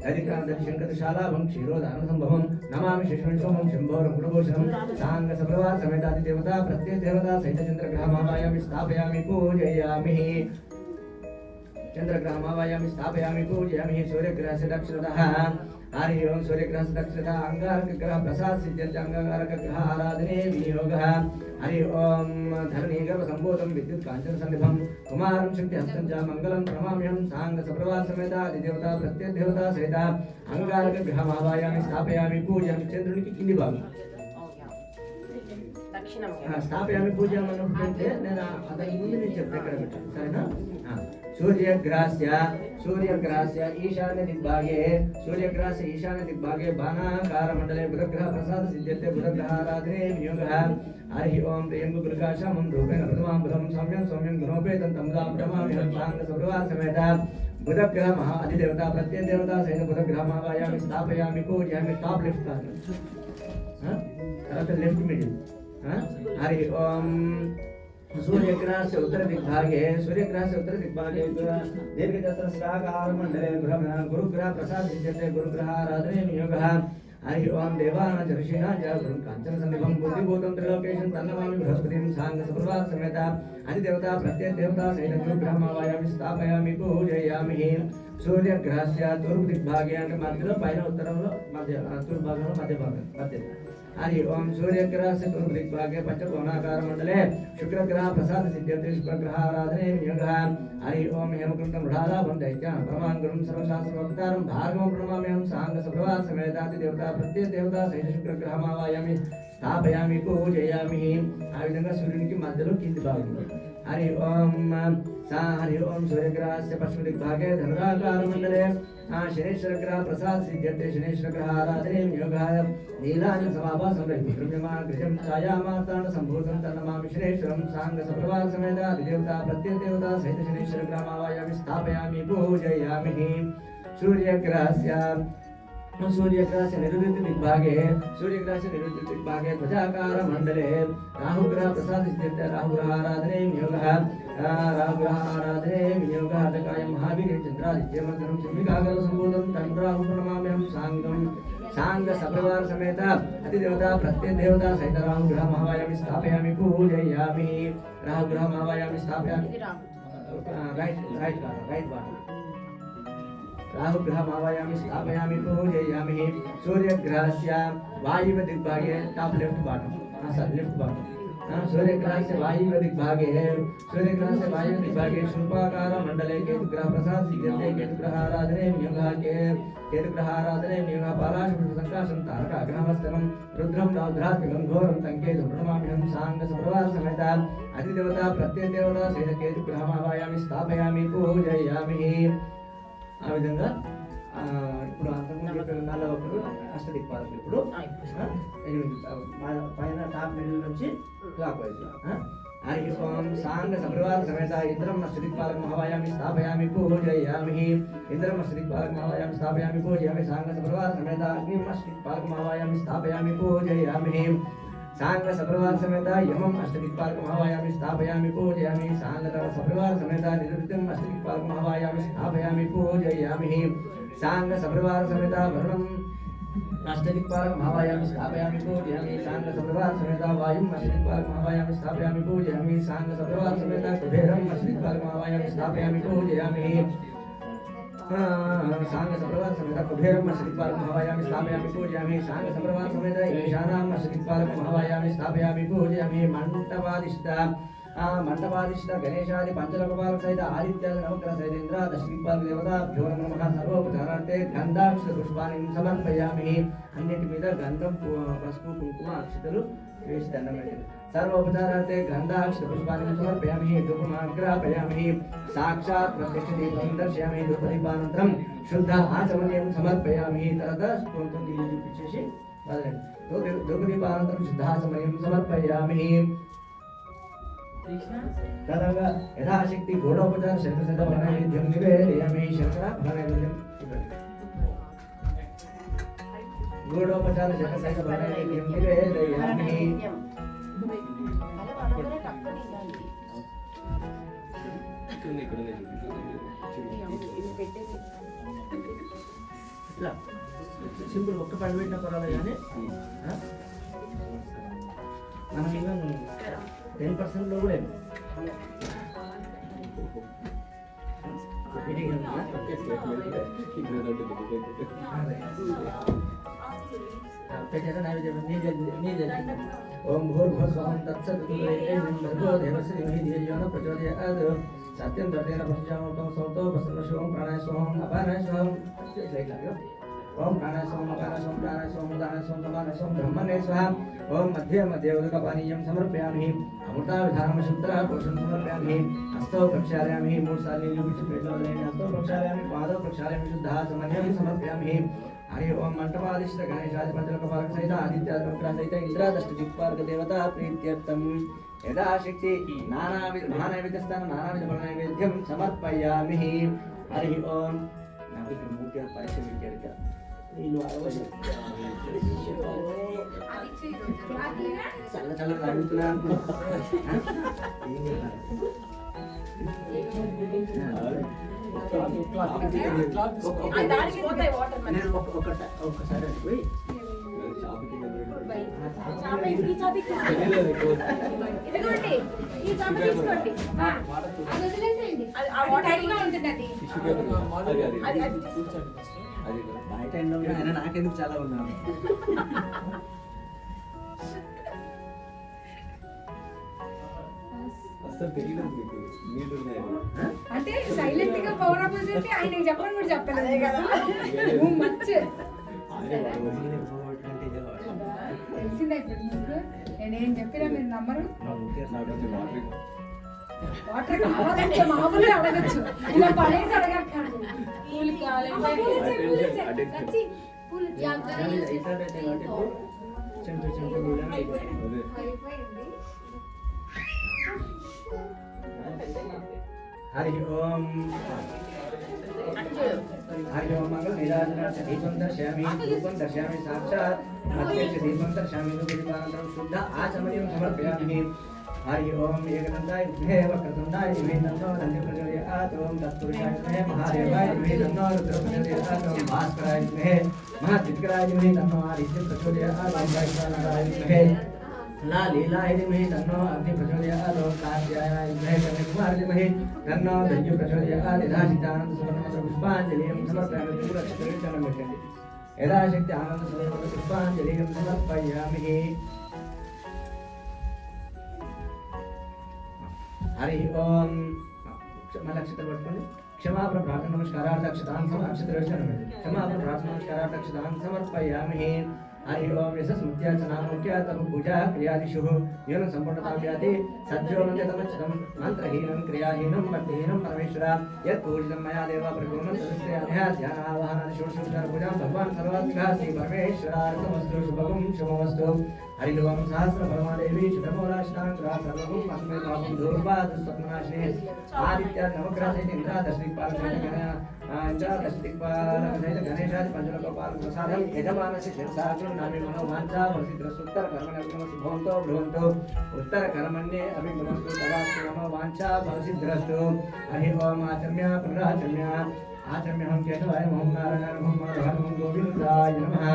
दधिशंकरशालाभं क्षीरोदानं संभवं नमामि शिशुंशोमं शंभोरं गुणभूषणं. साङ्ग सप्रवाद समेतादि देवता प्रत्येक देवता सहित चंद्रग्रहमावायामि स्थापयामि पूजयामि. चंद्रग्रहमावायामि स्थापयामि पूजयामि. सूर्यग्रहस्य दक्षिणतः हरि ओम सूर्यग्रहस्य दक्षिणतः अंगारकग्रह प्रसाद सिद्ध्यते. अंगारकग्रह आराधने विनियोगः. हरि ओम धरणीगर्भ संभूतं विद्युत कांचन सन्निभं कुमारं शक्ति हस्तं च मंगलं प्रणमाम्यहं. सांग सप्रवाद समेत अधिदेवता प्रत्येक देवता सहित अंगारकग्रहमावायामि स्थापयामि पूजयामि. चंद्रुనికి కింది భాగం స్థాపయామి పూజయామనుకుంటే నేను అతని ముందు నేను చెప్తే ఇక్కడ పెట్టాను సరేనా? सूर्यग्रहस्य ईशान्य दिग्भागे बाणाकार मंडले बुधग्रह प्रसाद सिद्ध्यते. बुधग्रहाराधने विनियोगः. हरि ओम प्रियंगु गुरुकाशमं रूपेण प्रथमां बुधं सौम्यं गुणोपेतं तमदां प्रणमाम्यहं. सांग सप्रवाद समेत बुधग्रह महा अधिदेवता प्रत्येक देवता सहित बुधग्रहमावायामि स्थापयामि पूजयामि. Top left corner left middle. हरि ओम सूर्यग्रहस्य उत्तर दिग्भागे दीर्घचतुस्राकार मंडले गुरुग्रह प्रसाद सिद्ध्यते. गुरुग्रहाराधने विनियोगः. हरि ओम देवानां च ऋषीणां च गुरुं काञ्चन सन्निभं बुद्धिभूतं त्रिलोकेशं तन्नमामि बृहस्पतिं. सांग सप्रवाद समेत अधिदेवता प्रत्येक देवता सहित गुरुग्रहमावायामि स्थापयामि पूजयामि. सूर्यग्रहस्य तूर्పు दिग्भागे అంటే మధ్యలో పైన ఉత్తరంలో మధ్య తూర్పు భాగంలో మధ్య हरि ओम सूर्यग्रहस्य तूर्పు दिग्भागे पंचकोणाकार मंडले शुक्रग्रह प्रसाद सिद्ध्यते. शुक्रग्रहाराधने विनियोगः. हरि ओम हेमकुण्डं मृडालाभं दैत्यान् परमाङ्गुरं सर्वशास्त्रवक्तारं भार्गवं प्रणमाम्यहं. सांग सप्रवाद समेतादि देवता प्रत्येक देवता सहित शुक्रग्रहमावायामि स्थापयामि पूजयामि. ఆ విధంగా సూర్యునికి మధ్యలో కింది భాగం. हरि ओम सूर्यग्रहस्य पश्चिम दिग्भागे धनुराकार मंडले शनेश्वरग्रह प्रसाद सिद्ध्यते. शनेश्वरग्रह आराधने विनियोगः. नीलाञ्जन समाभासं रविक्रम्यमागृहं छायामार्ताण्ड सम्भूतं तन्नमामि शनेश्वरं. सांग सप्रवाद समेत अधिदेवता प्रत्येक देवता सहित शनेश्वरग्रहमावायामि स्थापयामि पूजयामि. सूर्यग्रहस्य निवृत्ति दिग्भागे ध्वजाकार मंडले राहुग्रह प्रसाद सिद्ध्यते. राहुग्रह आराधने विनियोगः. अतकाय महावीर चंद्रादित्यमग्रहं शम्भिकागर संभूतं तन्राहु प्रणमाम्यहं. सांग सप्रवाद समेत अधिदेवता प्रत्येक देवता सहित राहुग्रहमावायामि स्थापयामि पूजयामि. राहुग्रहमावायामि स्थापयामि राइट राहुग्रहमावायामि स्थापयामि पूजयामि. सूर्यग्रहस्य वायव्य दिग्भागे top left bottom left bottom. सूर्यग्रहस्य वायव्य दिग्भागे शुल्पाकार मंडले केतुग्रह प्रसाद सिद्ध्यते. केतुग्रहाराधने विनियोगः. पालाशपुष्पसंकाशं तारकाग्रहमस्तकं रुद्रं रौद्रात्मकं घोरं तङ्केतुं प्रणमाम्यहं. सांग सप्रवाद समेत अधिदेवता प्रत्येक देवता सहित केतुग्रहमावायामि स्थापयामि पूजयामि. ఆ విధంగా ఇప్పుడు అంతకుముందు చెప్పిన నల్ల ఒకరు అష్టదిక్పాలకులు. ఇప్పుడు పైన టాప్ మిడిల్ నుంచి క్లాక్ వైజ్. हरि ओम सांग सप्रवाद समेत इंद्रम अष्टदिक्पालकं हवायामि स्थापयामि पूजयामि. इंद्रम अष्टदिक्पालकं हवायामि स्थापयामि पूजयामि. सांग सप्रवाद समेत अग्निम अष्टदिक्पालकं हवायामि स्थापयामि पूजयामि. सांग सप्रवाद समेत यमम अष्टदिक्पालकं हवायामि स्थापयामि पूजयामि. सांग सप्रवाद समेत निरुक्तम अष्टदिक्पालकं हवायामि स्थापयामि पूजयामि. सांग सप्रवाद समेत वरुणं अष्टदिक्पालकं आवाहयामि स्थापयामि पूजयामि साङ्गसप्रभात समेत वायुं अष्टदिक्पालकं आवाहयामि स्थापयामि पूजयामि साङ्गसप्रभात समेत कुबेरं अष्टदिक्पालकं आवाहयामि स्थापयामि पूजयामि साङ्गसप्रभात समेत कुबेरं अष्टदिक्पालकं आवाहयामि स्थापयामि पूजयामि साङ्गसप्रभात समेत ईशानाम् अष्टदिक्पालकं आवाहयामि स्थापयामि पूजयामि मंडपादिष्ट गणेशादि पंचलोकपालक सहित आदित्यादि नवग्रह सहित इंद्र दशदिक्पालक देवताभ्यो नमः सर्वोपचारार्थे गंधाक्षत पुष्पाणि समर्पयामि अन्निటి మీద గంధం పసుపు కుంకుమ అక్షతలు వేసి దండం పెట్టండి सर्वोपचारार्थे गंधाक्षत पुष्पाणि समर्पयामि धूपमाग्रापयामि साक्षात् प्रत्यक्ष दीपं दर्शयामि धूपदीपानन्तरं शुद्ध आचमनीयं समर्पयामि तदा स्फूर्तं దీన్ని చూపించేసి వదలండి धूपदीपानन्तरं शुद्ध आचमनीयं समर्पयामि तदंग यथाशक्ति घोड़ोपचार शंकर नैवेद्यं निवेदयामि शंकर नैवेद्यं घोड़ोपचार शंकर नैवेद्यं निवेदयामि ఇట్లా సింపుల్ ఒక్క పని పెట్టినా పర్వాలేదు కానీ మనం ఈవెన్ 10% లో కూడా పెట్టారా నైవేద్యం ఓం భూర్భువస్వహం తత్సవితుర్వరేణ్యం దేవస్య ధీమహి ధియో యో ప్రచోదయాత్ సత్యం దర్శన పంచామృతం సౌతో ప్రసన్నశోం ప్రాణాయస్వహం అపానాయస్వహం ओम प्राणायाम अपानायाम प्राणायाम उदानायाम समानायाम ब्रह्मणे स्वाहा ओम मध्ये मध्ये उदकपानीयं समर्पयामि अमृताविधानं शुद्धः पोषणं समर्पयामि हस्तौ प्रक्षालयामि मूर्धालीं विचित्रेतोलेन हस्तौ प्रक्षालयामि पादौ प्रक्षालयामि शुद्धः समन्वयं समर्पयामि हरि ओम मंडपादिष्ट गणेशादि पंचलोकपालक सहित आदित्यादि नवग्रह सहित इंद्रादष्टदिक्पालक देवता प्रीत्यर्थं यदा शक्ति नानाविध महानैवेद्यस्थान नानाविध नैवेद्यं समर्पयामि हरि ओम నాకు ఇక్కడ మూర్తి పరిచయం పెట్టాడు నేను అవశ్యం చల్ల చల్ల తాగుతున్నాను ఒక్కసారి పోయి బయట ఎండ అయినా నాకెందుకు చాలా ఉన్నాను అంటే సైలెంట్ గా పవర్ అప్ చేసి ఆయన చెప్పని కూడా చెప్పలేదు కదా మంచి తెలిసిందా ఇప్పుడు మీకు నేనేం చెప్పినా మీరు నమ్మరు వాటర్ కావాలంటే మామూలుగా అడగచ్చు ఇలా పడేసి అడగక్కర్లేదు పూలు కావాలంటే हरि ओम हरि ओम मंगल नीराजनाथ दीपं दर्शयामि धूपं दर्शयामि साक्षात् मध्ये दीपं दर्शयामि धूपदीपानन्तरं शुद्ध आचमनीयं समर्पयामि हरि ओम एकदन्ताय विद्महे वक्रतुण्डाय धीमहि तन्नो दन्ति प्रचोदयात् ओम तत्पुरुषाय विद्महे महादेवाय धीमहि तन्नो रुद्रः प्रचोदयात् ओम भास्कराय विद्महे महादित्कराय धीमहि तन्नो आदित्यः प्रचोदयात् ओम वैश्वानराय विद्महे ला लीलाय धीमहि तन्नो अग्निः प्रचोदयात् ओम कात्यायनाय विद्महे कन्याकुमारी धीमहि तन्नो दन्ति प्रचोदयात् यथाशक्ति सुवर्णमत्र पुष्पाञ्जलिं समर्पयामि त्रिपुरक्षेत्रं పెట్టండి यथाशक्ति आनंद सुवर्णमत्र पुष्पाञ्जलिं समर्पयामि हरि ओम क्षमाक्षत पట్టుకోండి क्षमापण प्रार्थना नमस्कारार्थ अक्षतां समर्पयामि क्षमापण प्रार्थना नमस्कारार्थ अक्षतां समर्पयामि हरि ओम यशस्मृत्याचनामुख्या तप पूजा क्रियादिषु येन संपूर्णताव्याति सज्जोमन्यतमच्चितं मंत्रहीनं क्रियाहीनं भक्तिहीनं परमेश्वर यत् पूजितं मया देव प्रकुर्वन् तदस्य ध्यानावाहनादि षोडशोपचार पूजां भगवान् सर्वात्मिकः श्री परमेश्वरार्पणमस्तु शुभं शुभमस्तु हरि ओम सहस्र परमादेवी शुभमोलाष्टांग्रा सर्वं अस्मै पापं दूर्वाद स्वप्नाशिने आदित्य नवग्रह सहित इंद्र दशदिक्पाल सहित गणेशादि पंचलोकपाल प्रसादं यजमानस्य शिरसाग्रं नामे मनोवाञ्छा वसिद्रसुत्तर कर्मणः भवन्तो भ्रुवन्तो उत्तर कर्मण्ये अभिमनस्तु तदास्तु मम वाञ्छा वसिद्रस्तु हरि ओम आचम्य पुनराचम्य आचम्यहं केशवाय नमः नारायणाय नमः माधवाय गोविन्दाय नमः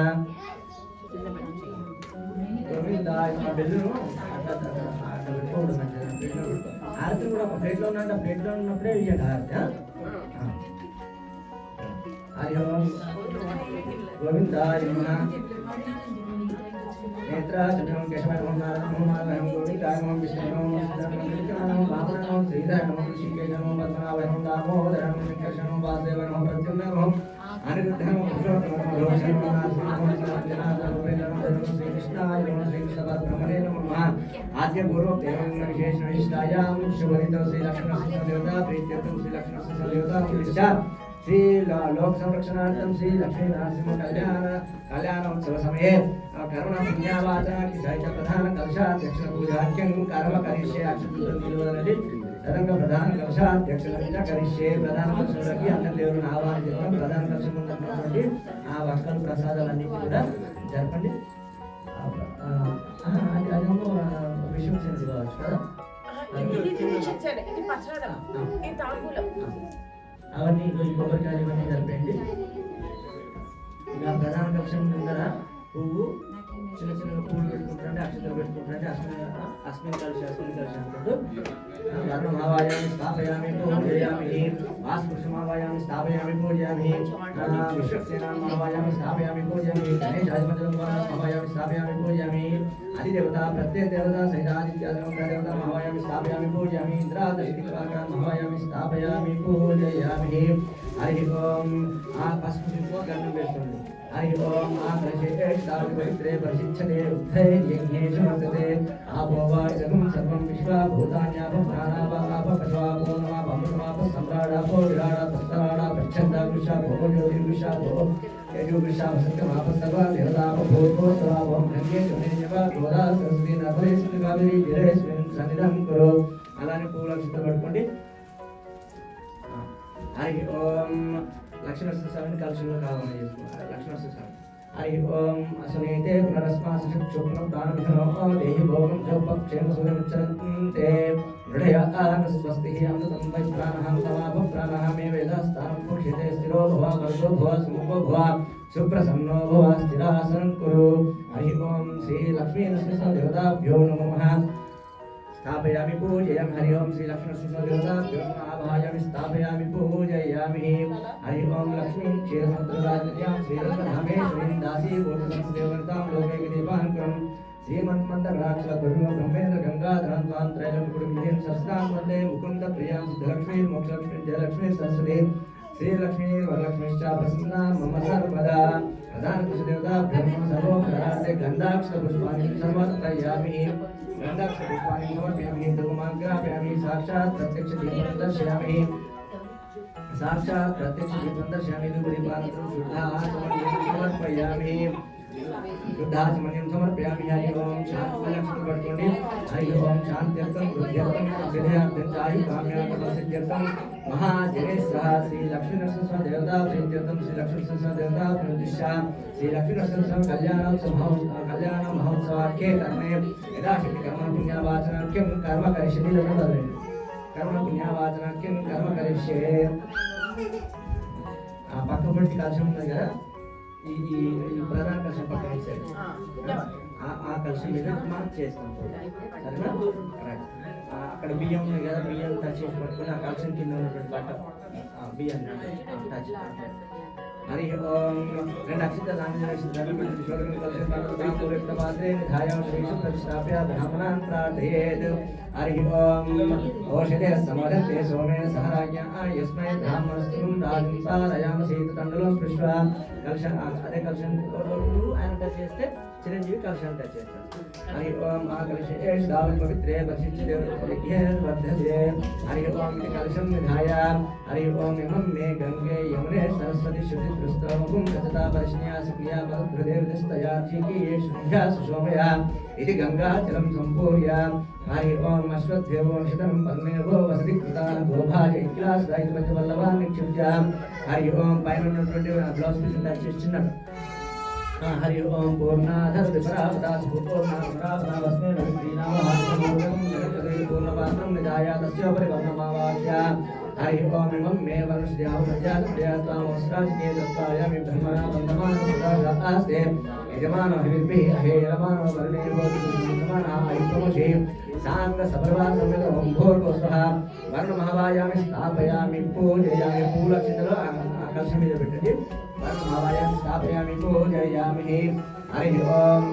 गोविंदाय बेल्लू आरती కూడా ఒక ప్లేట్ లో ఉన్నప్పుడే ఇయ్యండి ఆరతి హరి ఓం గోవిందాయ నమః నేత్రాచలం కేశవాయ నమః నారాయణాయ నమః గోవిందాయ నమః విష్ణువే నమః వామనాయ నమః శ్రీధరాయ నమః ఋషికేశాయ నమః పద్మనాభాయ నమః దామోదరాయ నమః శంకరాయ నమః వాసుదేవాయ నమః ప్రద్యుమ్నాయ నమః అనిరుద్ధాయ నమః పురుషోత్తమాయ నమః రోషాయ నమః నారాయణాయ నమః శ్రీకృష్ణాయ నమః శ్రీకృష్ణ పరబ్రహ్మణే నమః आद्य पूर्व एवं विशेष विशिष्टायाम शुभरित श्री लक्ष्मण देवता प्रीत्यर्थम श्री लक्ष्मण देवता विचार श्री लोक संरक्षणार्थम श्री लक्ष्मी नरसिंह कल्याणोत्सव समये करुण पुण्यवाचन की साहित्य प्रधान कलशाध्यक्ष पूजाख्यं कर्म करिष्ये अक्षतुल्यनिलवदति तदंग प्रधान कलशाध्यक्ष करिष्ये प्रधान कलशुलకి అన్న దేవుని ఆవాహన ప్రధాన కలశం ఉన్నటువంటి ఆ వస్త్ర ప్రసాదాలన్నీ కూడా జరపండి అదేమో విషయం సెన్స్ కావచ్చు కదా అవన్నీ కొబ్బరికాయలు ఇవన్నీ జరిపేయండి ఇక ప్రధాన కక్షం ముందర పువ్వు చిన్న చిన్న పువ్వులు పెట్టుకుంటారంటే అక్షతలు పెట్టుకుంటారంటే అస్మిన్ కలిసి అంటారు వర్ణమావాయామి స్థాపయామి పూజయామి వాస్పురుషమావాయామి స్థాపయామి పూజయామి విశ్వక్సేనామావాయామి స్థాపయామి పూజయామి గణేశాధిపతిమావాయామి స్థాపయామి పూజయామి అధిదేవత ప్రత్యేక దేవత సహితాదిత్యాదేవత మహావాయామి స్థాపయామి పూజయామి ఇంద్రాదశివాయామి స్థాపయామి పూజయామి హరి ఓం ఆ పసుపు గంధం వేస్తుంది हरि ओम आकर्षे पवित्रे प्रशिक्षते उद्धे यज्ञेषु वर्तते आपो वा इदं सर्वं विश्वा भूतान्यापो प्राणापापो पशवापो नमापो सम्राडापो विराडापस्तराडा प्रच्छन्दा वृषापो ज्योतिर्वृषापो तेजोवृषापो सत्यमापो सर्वा देवतापो भूतो सर्वापो गंगे जमेजवा गोदा सरस्वती नर्मदे कावेरी जलेस्मिन् सन्निधं करो అలానే పూల చుట్టూ పట్టుకోండి హరి ఓం లక్ష్మీనరసింహస్వామిని కలశంలో కావాలని చేసుకుంటారు లక్ష్మీనరసింహస్వామి హరి ఓం అసనేతే పునరస్మాసుక్షుప్నం దానవిధనో దేహి భోగం జోపక్షేమ సూర్యముచ్చరంతే హృదయ స్వస్తి అమృతం వై ప్రాణహం తమాపం ప్రాణః మే వేదస్థానం పుష్యతే స్థిరో భవ వర్గో భవ సుముఖో భవ సుప్రసన్నో భవ స్థిరాసనం కురు హరి ఓం శ్రీ లక్ష్మీనరసింహదేవతాభ్యో నమః स्थापयामि पूजयामि हरि ओम श्री लक्ष्मीनरसिंहदेवताभ्यो आवाहयामि स्थापयामि पूजयामि हरि ओम लक्ष्मी क्षीरसमुद्रराज्ञां श्रीरत्नधामेश्वरीं दासी भूतसंस्थेवतां लोके दीपाङ्कुरं श्रीमन्मन्दराक्षस गुरुः ब्रह्मेन्द्र गंगाधरां त्वां त्रैलोक्यकुटुम्बिनीं सस्तां वन्दे मुकुन्दप्रियां सिद्धलक्ष्मीं मोक्षलक्ष्मीं जयलक्ष्मीं सरस्वतीं श्रीलक्ष्मी वरलक्ष्मीश्च प्रसन्ना मम सर्वदा प्रधानकृष्णदेवताभ्यो सर्वोपकारार्थे गन्धाक्षरपुष्पाणि समर्पयामि गन्धाक्षरपुष्पाणि समर्पयामि धूमाग्रापयामि साक्षात् प्रत्यक्षदीपं दर्शयामि धूपदीपानन्तरं शुद्धाचमनीयं समर्पयामि हरि ओम शांति पड़कोंడి हरि ओम शांत्यर्थं वृद्ध्यर्थं सिद्ध्यर्थं चाहि काम्यार्थं सिद्ध्यर्थं महाजनेश्वर श्री लक्ष्मीनरसिंह देवता प्रीत्यर्थं श्री लक्ष्मीनरसिंह देवता प्रतिष्ठा श्री लक्ष्मीनरसिंह कल्याण महोत्सवाख्ये कर्मे यदाशक्ति कर्म पुण्यवाचनाख्यं कर्म करिष्ये कर्म पुण्यवाचनाख्यं कर्म करिष्ये పక్కపట్టి కలశం ఉంది కదా ఈ ప్రధాన కలశం పక్కన ఇచ్చాడు ఆ కలశం మీద మనం చేస్తాం సరేనా అక్కడ బియ్యం ఉంది కదా బియ్యం టచ్ చేసి పట్టుకొని ఆ కలశం కింద ఉన్నటువంటి బట్ట బియ్యాన్ని టచ్ हरि ओम రెండు అక్షింతలు ఆంజనేయ ధర్మపతి కలశం పూరిత పాత్రే నిధాయం శ్రీషు ప్రతిష్టాప్య బ్రాహ్మణాన్ ప్రార్థయేత్ हरि ओम ओषधे समरते सोमेन सहराज्ञा यस्मै ब्राह्मणस्तुं राजं पारयामि शीततण्डुलं पृष्ट्वा कलशं అదే కలశం ఆయన టచ్ చేస్తే చిరంజీవి కలశాన్ని టచ్ చేస్తాడు. హరి ఓం ఆ కలశే దావి పవిత్రే వశిష్ఠే వర్ధతే. హరి ఓం ఇది కలశం నిధాయ హరి ఓం ఇమం మే గంగే యమునే సరస్వతి శుద్ధి కృష్ణముఖం గజతా పరిష్ణ్యా సుక్రియా భగవద్దేవస్తయా చీకీ శుద్ధ్యా సుశోమయా ఇది గంగాచలం సంపూర్య. హరి ఓం అశ్వత్థేవో శతం పద్మేవో వసతి కృతా గోభాజ ఇక్లాస్ రైతు వల్లభా నిక్షిప్య. హరి ఓం పైన ఉన్నటువంటి బ్లౌజ్ పీస్ టచ్ చేస్తున్నాడు. హరి ఓం పూర్ణాధర్ విపరాపదాస్ పూర్ణాపదావస్మే పూర్ణపాత్రం నిజాయ తస్యోపరి వర్ణమావాస్య. హరి ఓం ఇమం మే వర్షద్యామస్రాజకే దత్తాయామి బ్రహ్మణా వందమానస్తే యజమానో హిర్భిః అహేయమానో వర్ణేర్వోతిమానః ఐప్రమోషే సాంగ సపర్వా సమేత ఓం భూర్భువః వర్ణమహావాయామి స్థాపయామి పూజయామి. పూలక్షితలో ఆకర్షణ మీద పెట్టండి. వర్ణమహావాయామి స్థాపయామి పూజయామి. హరి ఓం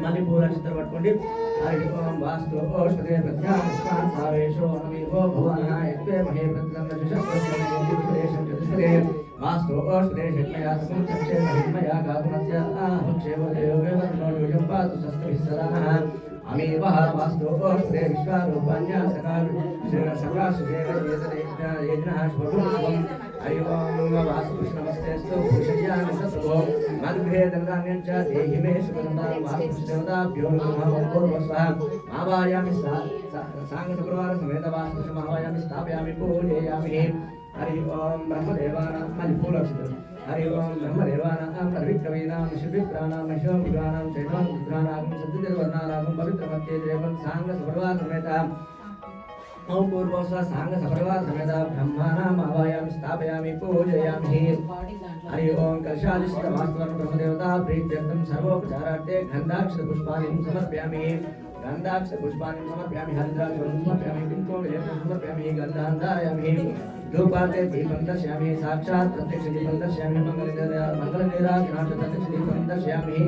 మళ్ళీ పూలక్షితలు పట్టుకోండి. హరి ఓం వాస్తు ఓషధే ప్రత్యాస్మాన్ సావేశో నమీవో భువనః యత్వే మహే ప్రత్యంగశస్త్రస్యం చతుష్పదే వాస్తు ఓషధే షట్మయా సకం సక్షే మహిమయా గాతుమత్య ఆహుక్షేవ దేవవేవర్ణోజం పాతు శస్త్రభిస్సదానః అమీవః వాస్తు ఓషధే విశ్వారూపాణ్యా సకాశేవయేతనః శుభం. హరి ఓం వాస్తు నమస్తేస్తు భూషయ్యానసతో మద్గృహే ధనధాన్యం చ దేహి మే సుఖందాం వాస్తు దేవతాభ్యో నమః. పూర్వస్వః మావాయామి సాంగ శుక్రవార సమేత వాస్తు మావాయామి స్థాపయామి పూజయామి. హరి ఓం బ్రహ్మదేవానాం మళ్ళీ పూలక్షితం. హరి ఓం బ్రహ్మదేవానాం పరవిక్రమీనాం శుభిప్రాణాం శోభిగానాం చైనాం రుద్రానాం సద్విర్వర్ణానాం పవిత్రమత్యే దేవం సాంగ శుక్రవార సమేత ఓం పూర్వస్వ సాంగ సపరివార సమేత బ్రహ్మాణాం ఆవాయామి స్థాపయామి పూజయామి. హరి ఓం కలశాధిష్ఠిత వాస్తవం బ్రహ్మదేవతా ప్రీత్యర్థం సర్వోపచారార్థే గంధాక్షర పుష్పాన్ని సమర్పయామి. గంధాక్షర పుష్పాన్ని సమర్పయామి. హరిద్రాక్షరం సమర్పయామి. కుంకుమ సమర్పయామి. గంధాన్ ధారయామి. ధూపాతే దీపం దర్శయామి. సాక్షాత్ ప్రత్యక్ష దీపం దర్శయామి. మంగళనీరాజనాథ ప్రత్యక్ష దీపం దర్శయామి.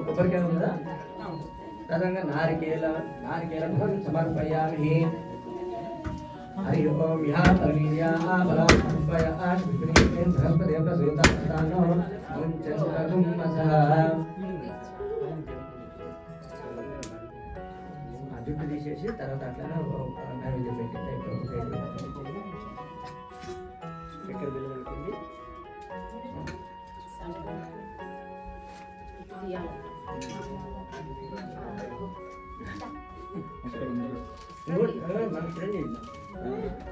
కొబ్బరికాయ ఉందా? తదంగా నారికేలం సమర్పయామి. హరి ఓం యా పర్వీర్యా బలాపయ ఆశ్విని బృహస్పతి ప్రసూతానో ముంచంతగుమ్మసః. ఆ జుట్టు తీసేసి తర్వాత అట్లా నైవేద్యం పెట్టింది. ఎక్కడ బిల్లు పెడుతుంది?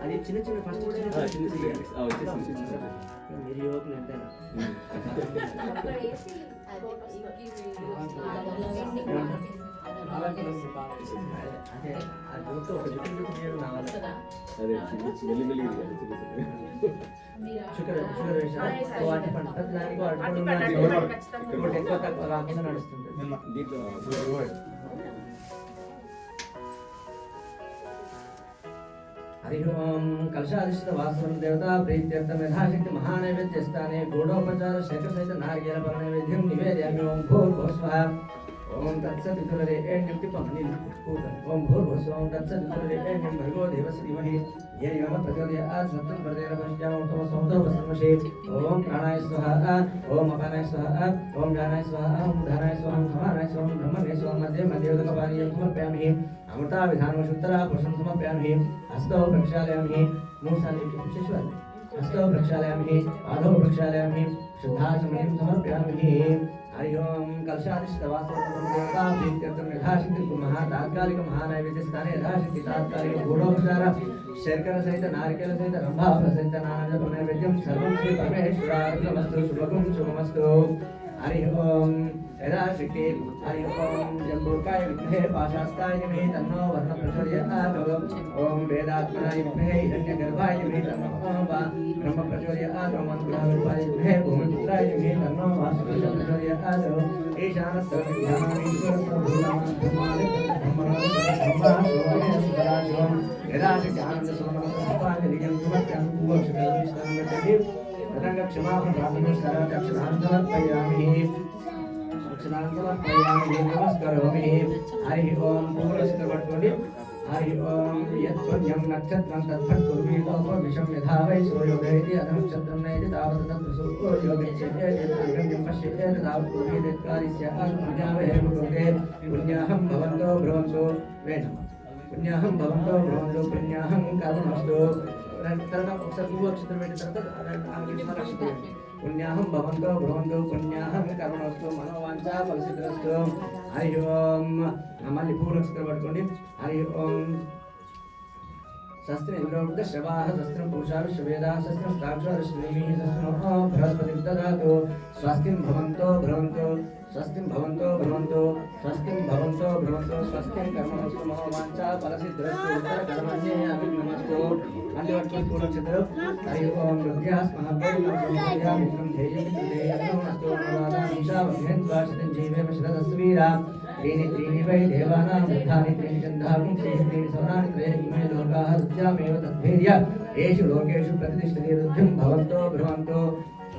అది చిన్న చిన్న ఫస్ట్ మీరు యువకులు ఎంతైనా అదే ఆ జుట్టు ఒక జుట్టు చేయడం నా వల్ల. షుగర్ వేసాను వాటి పంట దానికి వాడుకోవడం ఎక్కువ తక్కువ కాకుండా నడుస్తుంటుంది. హరి ఓం కలశాధిష్ఠిత వాసవం దేవతా ప్రీత్యర్థం యథాశక్తి మహానైవేద్య స్థానే గూఢోపచార శేఖర సహిత నారికేల పర నైవేద్యం నివేదయామి. ఓం భూర్భువస్వః ఓం తత్సవితుర్వరేణ్యం టిపమని పూతం. ఓం భూర్భువస్వం తత్సవితుర్వరేణ్యం భర్గో దేవస్య ధీమహి ధియో యో నః ప్రచోదయాత్. సత్యం ప్రదేన పశ్యామో తమ సౌతో వసమషే. ఓం ప్రాణాయ స్వః. ఓం అపానాయ స్వః. ఓం వ్యానాయ స్వః. ఓం ధానాయ స్వః. సమానాయ స్వః. బ్రహ్మణే స్వః. మధ్య మధ్యోదకపానీయం సమర్పయామి. అమృతా విధానవశుత్తరా పురుషం సమర్పయామి. హస్తో ప్రక్షాళయామి. మూడు సార్లు విశేషాలు. హస్తో ప్రక్షాళయామి. పాదౌ ప్రక్షాళయామి. శుద్ధాచమయం సమర్పయామి. హరి ఓం కలశాధిష్ఠిత వాస్తవం దేవతా ప్రీత్యర్థం యథాశక్తి కుర్మః. తాత్కాలిక మహానైవేద్య స్థానే యథాశక్తి తాత్కాలిక గూఢోపచార శర్కర సహిత నారికేల సహిత రంభాఫల సహిత నానాజప నైవేద్యం సర్వం శ్రీ పరమేశ్వరార్పణమస్తు. శుభకం శుభమస్తు. హరి ఓం యథాశక్తి. హరి ఓం జంబూర్కాయ విద్మహే పాశాస్తాయ ధీమహి తన్నో వర్ణ ప్రచోదయాత్. ఓం వేదాత్మనాయ విద్మహే హిరణ్యగర్భాయ ధీమహి తన్నో బ్రహ్మ ప్రచోదయాత్. ఓం అంకురారూపాయ విద్మహే భూమిపుత్రాయ ధీమహి తన్నో వాసు ప్రచోదయాత్. ఈశానः సర్వజ్ఞానాని ఈశ్వరస్వరూపాణి బ్రహ్మాది బ్రహ్మాశివం యథాశక్తి ఆనంద సమర్పయామి. తదంగ క్షమాపణ ప్రార్థన సమర్పయామి. నమస్కారం. హరి ఓం పూలక్షిత పట్టుకోండి. हरि ओम यत्पुण्यं नक्षत्रं तत्फलकुर्वीतो विषं यथा वै सूर्योदयति अधनक्षत्रं नयति तावत् तत्र सूर्योदयति यत्पुण्यं पश्यति तावत् कुर्वीते कार्यस्य पुण्यावहे कुरुते पुण्याहं भवन्तो भ्रुवन्तु वेणं पुण्याहं भवन्तो भ्रुवन्तु पुण्याहं कर्मस्तु तरह ఒకసారి పూర్వ అక్షరం పెట్టిన తర్వాత ఆంగ్ల అక్షరం పుణ్యాహం భవంతో భవంతో పుణ్యాహం కర్మణస్తు మనోవాంఛా ఫలసిద్ధిరస్తు హరి ఓం మళ్ళీ పూర్వ అక్షరం పట్టుకోండి హరి ఓం శస్త్రం ఇంద్రవృద్ధ శ్రవాహ శస్త్రం పురుషాలు శ్రవేదా శస్త్రం సాక్షాత్ శ్రీమీ శస్త్రం బృహస్పతి దదాతు స్వస్తిం భవంతో భవంతో స్వస్తిం భవంతో భవంతో స్వస్తిం భవంతో భవంతో స్వస్తిం కర్మణస్తు మనోవాంఛా ఫలసిద్ధిరస్తు ఉత్తర కర్మణ్యే అభినమస్తు మళ్ళీ పట్టుకొని పూర్వ అక్షరం హరి ఓం రుద్ర్యాస్మహ మిత్రం ధేయమిత్రేయస్తు నవాదాంశావహ్యంద్వాశతం జీవేమ శరదస్వీరా त्रीणि त्रीणि वै देवानां वृद्धानि त्रीणि चन्दानि त्रीणि सवनानि त्रयः इमे लोकाः रुद्र्यामेव तद्भेद्य येषु लोकेषु प्रतिष्ठति रुद्धिं भवन्तो भ्रुवन्तो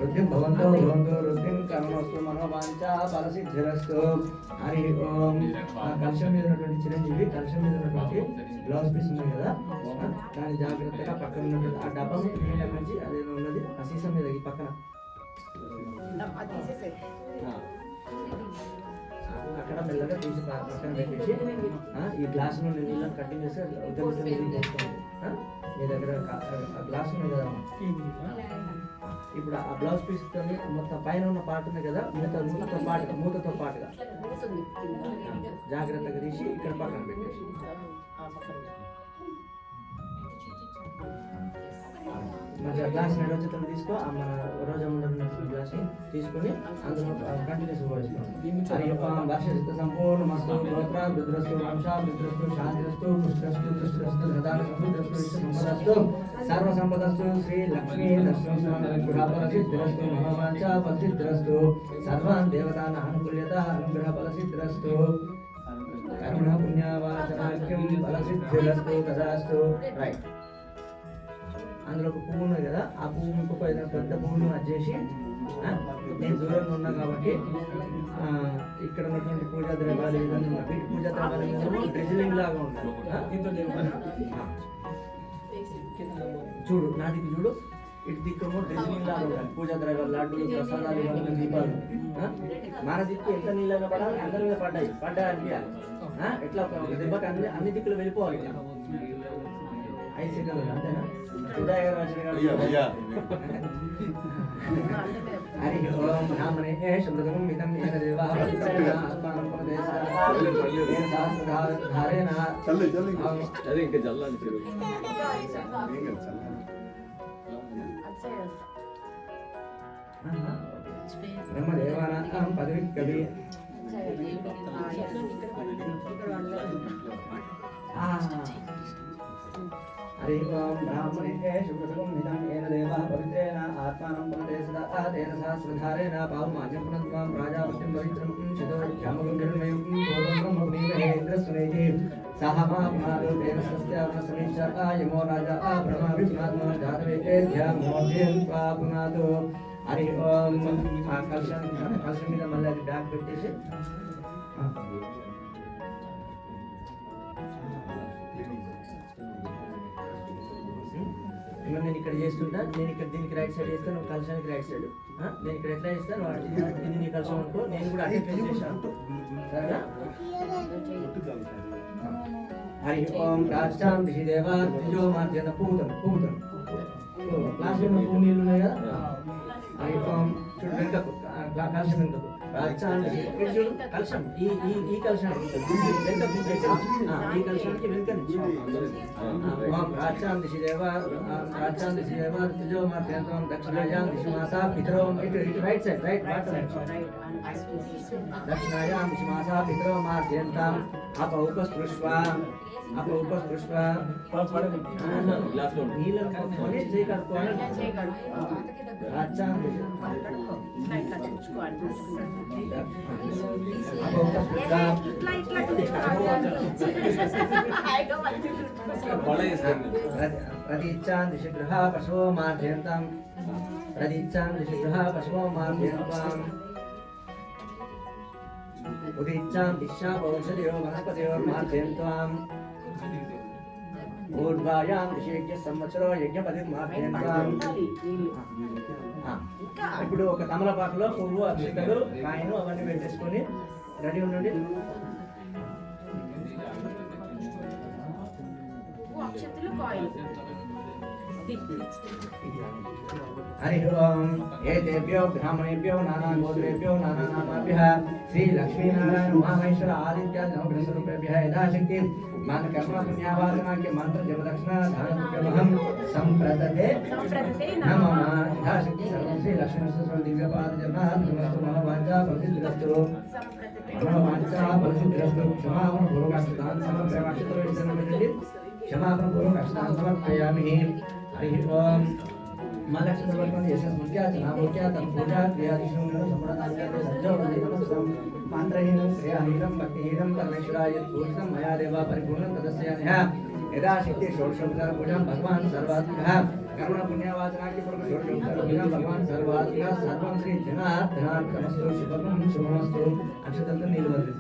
रुद्धिं भवन्तो भ्रुवन्तो रुद्धिं कर्मस्तु मनोवाञ्छा फलसिद्धिरस्तु हरि ओम కలశం మీద ఉన్నటువంటి చిరంజీవి కలశం మీద ఉన్నటువంటి బ్లౌజ్ పీస్ ఉంది కదా దాన్ని జాగ్రత్తగా పక్కన ఉన్నటువంటి ఆ డబ్బా నుంచి అదేదో ఉన్నది ఆ సీసం మీద ఈ పక్కన అక్కడ మెల్లగా తీసి పక్కన పెట్టేసి ఈ గ్లాస్ నుండి నీళ్ళని కట్టింగ్ చేస్తే ఉద్యోగం మీ దగ్గర గ్లాస్ ఉంది కదా ఇప్పుడు ఆ బ్లౌజ్ పీస్ తోని మొత్తం పైన ఉన్న పార్ట్ ఉంది కదా మూతతో పాటుగా జాగ్రత్తగా తీసి ఇక్కడ పక్కన పెట్టేసి మంచిగా గ్లాస్ నడవచ్చుతం తీసుకో మన రోజా ఉన్న గ్లాస్ తీసుకొని అందులో కంటిన్యూస్ పోసుకోండి వర్ష సంపూర్ణ మస్తు గోత్ర రుద్రస్తు వంశ రుద్రస్తు శాంతిరస్తు పుష్టిరస్తు దృష్టిరస్తు ధృతారస్తు సంపదస్తు సర్వ సంపదస్తు శ్రీ లక్ష్మీ నరసింహస్వామిరస్తు మహావాంఛ ఫలసిద్ధిరస్తు సర్వాన్ దేవతాన్ అనుకూల్యత అనుగ్రహ ఫలసిద్ధిరస్తు కరుణ పుణ్యవాచనాఖ్యం ఫలసిద్ధిరస్తు తదాస్తు రైట్ అందులో ఒక పువ్వు ఉన్నది కదా ఆ పువ్వు ఇంకొక ఏదైనా పెద్ద పువ్వును వచ్చేసి నేను దూరంగా ఉన్నా కాబట్టి ఇక్కడ ఉన్నటువంటి పూజా ద్రవ్యాలు ఏదైనా పూజా ద్రవ్యాలు డ్రెజిలింగ్ లాగా ఉంటాయి చూడు నా దిక్కు చూడు ఇటు దిక్కేమో డ్రెజిలింగ్ లాగా ఉంటాయి పూజా ద్రవ్యాలు లడ్డూలు ప్రసాదాలు ఇవన్నీ దీపాలు మన దిక్కు ఎంత నీళ్ళగా పడాలి అందరి మీద పడ్డాయి అనిపించాలి ఎట్లా దెబ్బకి అన్ని దిక్కులు వెళ్ళిపోవాలి 5 సెకండ్లు అంతేనా హరి ఓం నామనే శబ్దం మితం ఏన దేవాః ఆత్మానం ప్రదేశేన అదే ఇంకా జల్లాలి చెరువు బ్రహ్మదేవానాం పదవి కవి हरि ओम ब्राह्मणे शुभ्रसुगं निधं येन देवः पवित्रेण आत्मानं पुनते सदा तेन सहस्रधारेण पावमाज्ञं पुनत्वां राजापत्यं पवित्रं शितोऽध्यामगं निर्णयं भोगं ब्रह्मपुनीमहे इन्द्रस्वनेति सह महापुनादो तेन स्वस्यावनसमीक्षा यमो राजा ब्रह्माभिपुनात्मा जातवेदेध्यामोऽध्यं त्वा पुनादो हरि ओम कलशं మీద మళ్ళీ అది బ్యాక్ పెట్టేసి నేను ఇక్కడ చేస్తుంటా నేను ఇక్కడ దీనికి రైట్ సైడ్ చేస్తాను నువ్వు కలశానికి రైట్ సైడ్ నేను ఇక్కడ ఎట్లా చేస్తాను ఇది నీ కలశం అనుకో నేను కూడా అదే ఫేస్ చేశాను సరేనా హరి ఓం రాష్ట్రం దిశి దేవా తేజో మాధ్యన పూతం క్లాస్ రూమ్ లో నీళ్ళు ఉన్నాయి కదా హరి ఓం చూడు వెనుకకు కలశం వెనుకకు రాష్ట్రం చూడు కలశం ఈ కలశం ఈ కలశానికి వెనుక నుంచి ఓం రాష్ట్రం దిశి దేవా తేజో మాధ్యన దక్షిణాయాం దిశి మాసా పితరో ఇటు రైట్ సైడ్ రైట్ వాటర్ దక్షిణాయాం దిశి మాసా పితరో మాధ్యంతాం అపౌపస్పృష్వా నీళ్ళని పట్టుకొని చేయి కట్టుకోవాలి ప్రతిచ్ఛాం దిశ గృహ పశవో మార్జయంతాం ప్రతిచ్ఛాం దిశ గృహ పశవో మార్జయంతాం ఉదిచ్ఛాం దిశా పౌషధయో వనస్పతయో మార్జయంతాం ఊర్ధ్వాయాం ఋషియజ్ఞ సంవత్సరో యజ్ఞపతిర్మాభ్యంతాం. ఇప్పుడు ఒక తమలపాకులో పువ్వు అక్షితలు కాయను అవన్నీ పెట్టేసుకొని రెడీ ఉండండి. హరి ఓం ఏతేభ్యో బ్రాహ్మణేభ్యో నానా గోత్రేభ్యో నానా నామాభ్యః శ్రీ లక్ష్మీనారాయణ మహామహేశ్వర ఆదిత్య నవగ్రహ స్వరూపేభ్యః యథాశక్తి మన కర్మ పుణ్యావాసనాఖ్య మంత్ర జపదక్షిణ దానముఖ్యమహం సంప్రదతే నమః. యథాశక్తి సర్వం శ్రీ లక్ష్మీనరసింహ దివ్యపాద జగన్నాథ మనోవాంఛా ఫలసిద్ధిరస్తు మనోవాంఛా ఫలసిద్ధిరస్తు. క్షమాపణ పూర్వక అష్టాంగ సమర్పయామి. క్షమాపణ పూర్వక అష్టాంగ సమర్పయామి. హరి ఓం महालक्ष्मी भगवान यशस मुख्या नामोख्या तत्पूजा क्रियादिषु संप्रदायानि सज्जोवति नमस्तं मंत्रहीनं क्रियाहीनं भक्तिहीनं परमेश्वराय पूजितं मया देवा परिपूर्णं तदस्यान्यः यदा शक्ति षोडशोपचार पूजां भगवान् सर्वात्मकः कर्मण पुण्यवाचनाख्य पूर्व षोडशोपचार पूजां भगवान् सर्वात्मकः सर्वं श्री जनार्दनार्पणमस्तु शुभं शुभमस्तु अक्षतंत्र नीलवर्ति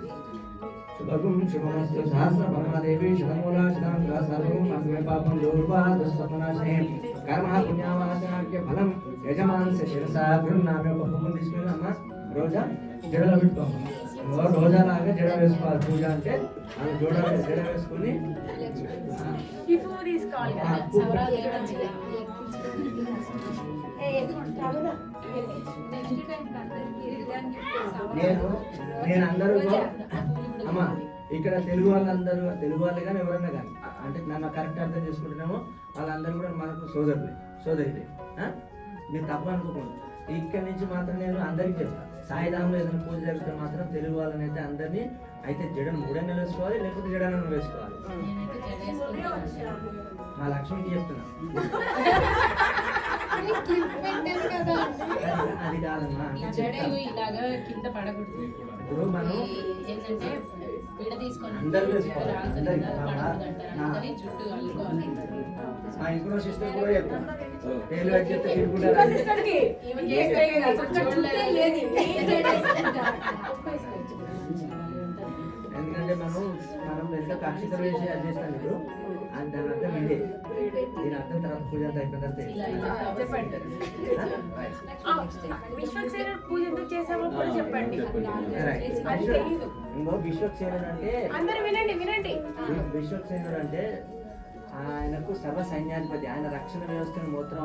शुभगुं शुभमस्तु सहस्र परमादेवी शतमूला शतांगा सर्वं अस्मै पापं दूर्वा दुःस्वप्ननाशने कर्मः पुण्यवाचनाख्य फलं यजमानस्य शिरसा गृह्णामि. ఒక పువ్వును తీసుకుని అమ్మ రోజా జడలో పెట్టుకోము. రోజా లాగా జడ వేసుకోవాలి. పూజ అంటే ఆమె జడ వేసుకుని నేను అందరూ అమ్మా ఇక్కడ తెలుగు వాళ్ళు కానీ ఎవరన్నా కానీ అంటే నన్ను కరెక్ట్ అర్థం చేసుకుంటున్నామో వాళ్ళందరూ కూడా మనకు సోదరులే. మీరు తప్పు అనుకోకుండా ఇక్కడి నుంచి మాత్రం నేను అందరికీ చెప్తాను. సాయిధాంలో ఏదైనా పూజ జరిగితే మాత్రం తెలుగు వాళ్ళని అయితే అందరినీ అయితే జడను 3 నెలలు వేసుకోవాలి, లేకపోతే జడను వేసుకోవాలి. మా లక్ష్మికి చెప్తున్నా అది కాదమ్మా. ఇప్పుడు మనం అందరూ వేసుకోవాలి. మా ఇంట్లో సిస్టర్ కూడా చెప్తాను పేర్లు పెట్టి చెప్తే తిరుగుకుంటారు. ఎందుకంటే మనం ఎంత అక్షితలు వేసి అది చేస్తాం ఇప్పుడు దాని అర్థం ఇదే. దీని అర్థం తర్వాత పూజ అంతా అయిపోయిన తర్వాత ఇంకో విశ్వక్సేనుడు అంటే ఆయనకు సర్వ సైన్యాధిపతి. ఆయన రక్షణ వ్యవస్థను మొత్తం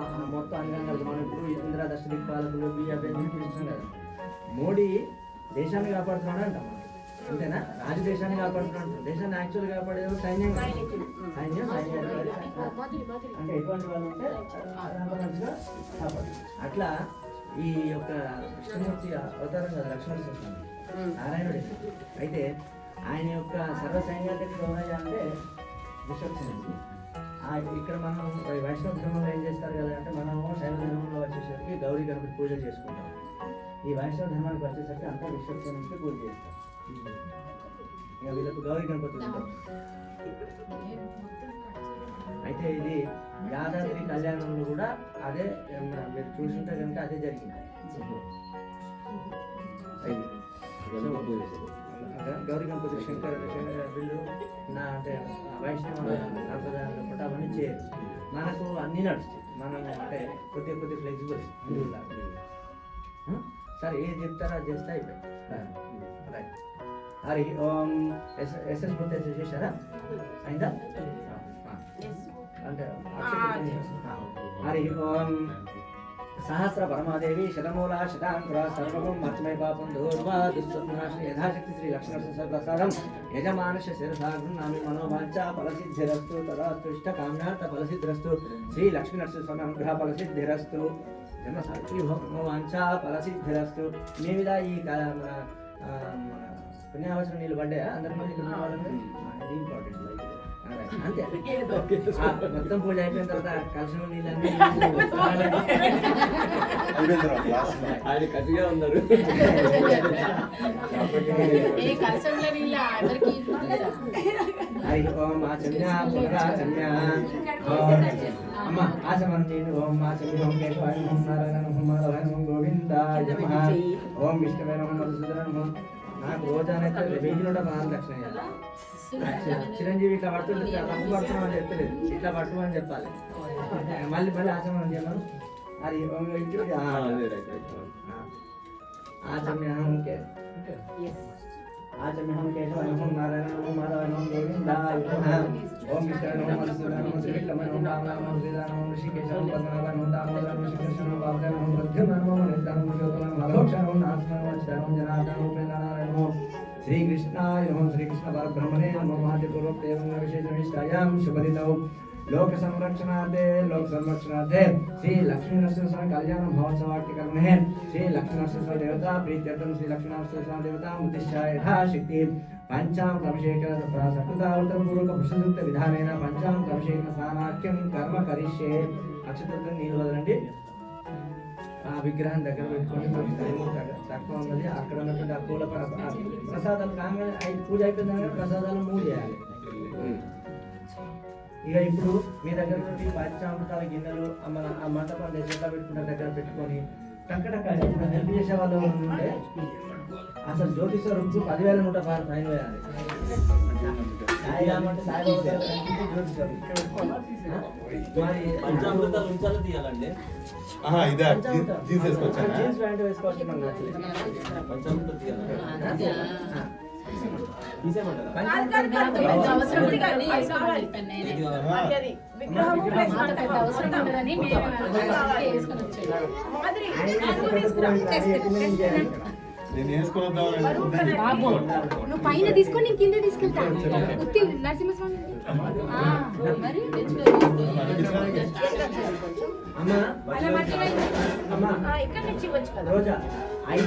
అంగంగా మనం ఇప్పుడు ఇంద్ర దశదిక్పాలకులు బియ్యం చూస్తున్నాం కదా. మోడీ దేశాన్ని కాపాడుతున్నాడు అంటాం అంతేనా? రాజు దేశాన్ని కాపాడుతున్నాడు. దేశాన్ని యాక్చువల్ కాపాడేది సైన్యం. అంటే ఎటువంటి వాళ్ళు అంటే కాపాడు. అట్లా ఈ యొక్క కృష్ణమూర్తి అవతారం కదా లక్ష్మణస్వామి నారాయణుడి. అయితే ఆయన యొక్క సర్వ సైన్యాధ్యక్షుడు ఎవరయ్యా అంటే విశ్వక్సేనుడు. ఇక్కడ మనం వైష్ణవ ధర్మంలో ఏం చేస్తారు కదా అంటే మనము శైవ ధర్మంలో వచ్చేసరికి గౌరీ గణపతి పూజలు చేసుకుంటాం. ఈ వైష్ణవ ధర్మానికి వచ్చేసరికి అంతా విశ్వక్సేనుడికి పూజ చేస్తాం. ఇక వీళ్ళకు గౌరీ గణపతి ఉంటాం. అయితే ఇది యాదాద్రి కళ్యాణంలో కూడా అదే మీరు చూసుంటే కనుక అదే జరిగింది. గౌరీ గణపతి శంకర వీళ్ళు అంటే వైష్ణవ సంప్రదాయాలు అవన్నీ చేయరు. మనకు అన్నీ నడుస్తాయి. మనం అంటే కొద్దిగా ఫ్లెక్సిబుల్ సరే ఏది చెప్తారో అది చేస్తే అయిపోయి. హరి ఓం ఎస్ఎస్ గుర్తు చేశారా? అయిందా? అంటే హరి ఓం సహస్ర పరమాదేవి శతమూలా శతాంకుర సర్వం మత్మై పాపం దూర్వా దుస్వప్నాశ యథాశక్తి శ్రీ లక్ష్మణ ప్రసాదం యజమానశ శిరసా గృహ్ణామి మనోవాంఛా ఫలసిద్ధిరస్తు తదాస్తు ఇష్ట కామ్యార్థ ఫలసిద్ధిరస్తు శ్రీ లక్ష్మీ నరసింహస్వామి అనుగ్రహ ఫలసిద్ధిరస్తు జన్మసాక్షి మనోవాంఛా ఫలసిద్ధిరస్తు. మీ మీద ఈ పుణ్యావసరం నీళ్ళు పడ్డాయా అందరి మీద? ఇక్కడ ఉన్న వాళ్ళని ఇది ఇంపార్టెంట్ అంతే. మొత్తం పూజ అయిపోయిన తర్వాత కలిసిన నీళ్ళన్నీ ఆయన కసిగా ఉన్నారు. హరి ఓం ఆచమ్య పునరాచమ్య అమ్మ ఆచమని ఓం ఆచమ్య ఓం కేశవాయ నమః నారాయణ నమః మాధవాయ నమః గోవిందాయ నమః ఓం విష్ణువే నమః మధుసూదన నమః నాకు రోజు అనేది 1000 లక్షలు చిరంజీవి ఇట్లా పడుతుంటే తప్పు పడుతున్నామని చెప్తలేదు, ఇట్లా పట్టుమని చెప్పాలి. మళ్ళీ ఆచమనం చేయమను. అది ఆచమ్యం ఆచమ్యం కేశవాయ నమో నారాయణ నమో మాధవాయ నమో గోవిందాయ నమః. ఓం విష్ణువే నమో మధుసూదనాయ నమో శ్రీవిక్రమాయ నమో రామాయ నమో శ్రీరాయ నమో ఋషికేశాయ నమో పద్మనాభాయ నమో దామోదరాయ నమో శ్రీకృష్ణాయ నమో బాలకాయ నమో మృత్యుంజయాయ నమో నిత్యాయ నమో జ్యోతిర్మయాయ నమో మాధవాక్షాయ నమో నారాయణాయ నమో చిదాయ నమో జనార్దనాయ నమో ప్రేరణాయ నమో శ్రీకృష్ణాయ నమో శ్రీకృష్ణ పరబ్రహ్మణే నమో మహాదేవపూర్వక దేవం విశేషమిష్టాయాం శుభదినౌ लोक संरक्षणार्थे श्री लक्ष्मी नरसिंह कल्याण महोत्सवाट्यकर्मणे श्री लक्ष्मी नरसिंह देवता प्रीत्यर्थम श्री लक्ष्मी नरसिंह देवता उद्दिश्य यथा शक्ति पंचामृत अभिषेक सकृतावृतम पूर्वक पुरुषयुक्त विधानेन पंचामृत अभिषेक स्नानाख्यं कर्म करिष्ये अक्षतत्र నీళ్ళు వదలండి ఆ విగ్రహం దగ్గర పెట్టుకొని తక్కువ ఉన్నది అక్కడ ఉన్నటువంటి ఆ పూల ప్రసాదాలు కాగానే పూజ అయిపోయింది ప్రసాదాలు 3 చేయాలి. ఇక ఇప్పుడు మీ దగ్గర నుండి పంచామృతాల గిన్నెలు మన ఆ మంటపం చేతిలో పెట్టుకున్న దగ్గర పెట్టుకొని టక్కటక్క హెల్ప్ చేసే వాళ్ళు ఉంటే అసలు జ్యోతిష్వరు 10,116 ఫైన్ వేయాలి. పంచామృతాలు ఉంచాలి తీయాలండి. జీన్స్ ప్యాంట్ వేసుకోవచ్చు. పంచామృతం తీయాలి. బాబు నువ్వు పైన తీసుకొని నేను కింద తీసుకెళ్తా. నరసింహస్వామి మరి ఇక్కడ నుంచి ఇవ్వచ్చు కదా. రోజా 5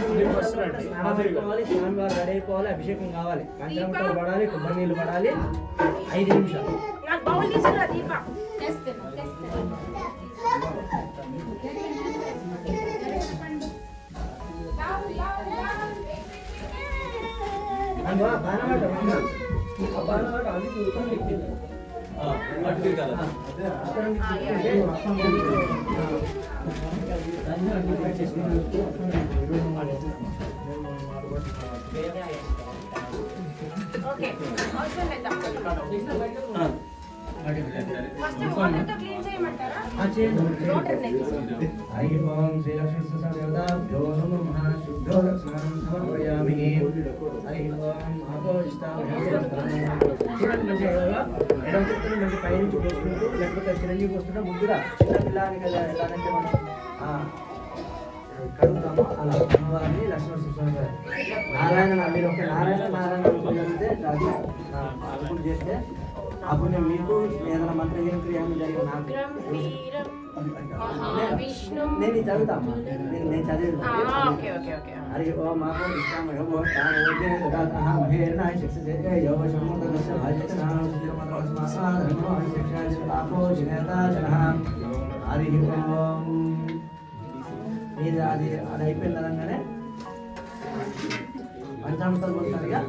స్నానం పెట్టుకోవాలి, స్వామివారు రెడీ అయిపోవాలి, అభిషేకం కావాలి, పంచామృతాలు పడాలి, కొబ్బరి నీళ్ళు పడాలి. 5 నిమిషాలు నాకు బౌల్ తీసుకురా దీప. ఓకే అవసరం లేదా ఫస్ట్ వాటర్తో క్లీన్ చేయమంటారా? వాటర్ హరి ఓం శ్రీ లక్ష్మీ దేవతాభ్యో నమః మహాశుద్ధో లక్ష్మణం సమర్పయామి. హరి ఓం మంచి పైనుంచి పోసుకుంటూ లేకపోతే చిరంజీవి పోస్తుంటే ముందుగా చిన్న పిల్లాన్ని కదా ఎలానంటే మనం కడుగుతాము అలా అమ్మవారిని లక్ష్మణ నారాయణ మీరు ఒక నారాయణ జరిగితే అప్పుడు చేస్తే అప్పుడు నేను మీకు ఏదైనా మంత్రహీన క్రియాలు జరిగిన నాకు నేను చదువుతాను. నేను చదివాను. హరి ఓం మాకు హరి ఓం. మీరు అది అయిపోయిన అనగానే పంచామృతాలు పోతారుగా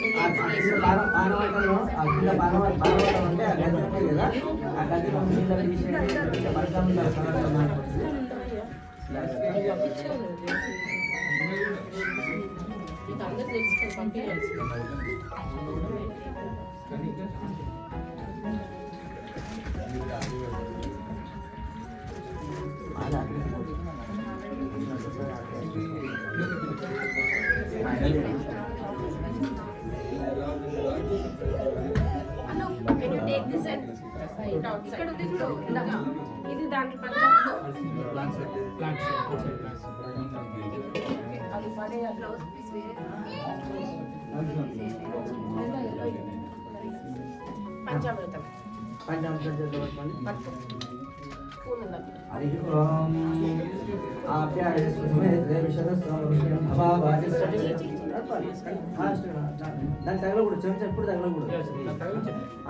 ఎట్లా పానవటంలో ఆ కింద పానవటం అంటే ఆ గంట ఉంటాయి కదా, ఆ గంటలో నీళ్ళ తీసేసి పంచామృతాలు ఇది దాంట్లో పంచామృతం హరి ఓం ఆప్యాయ దాని తగలకూడదు, చెంచా ఎప్పుడు తగలకూడదు.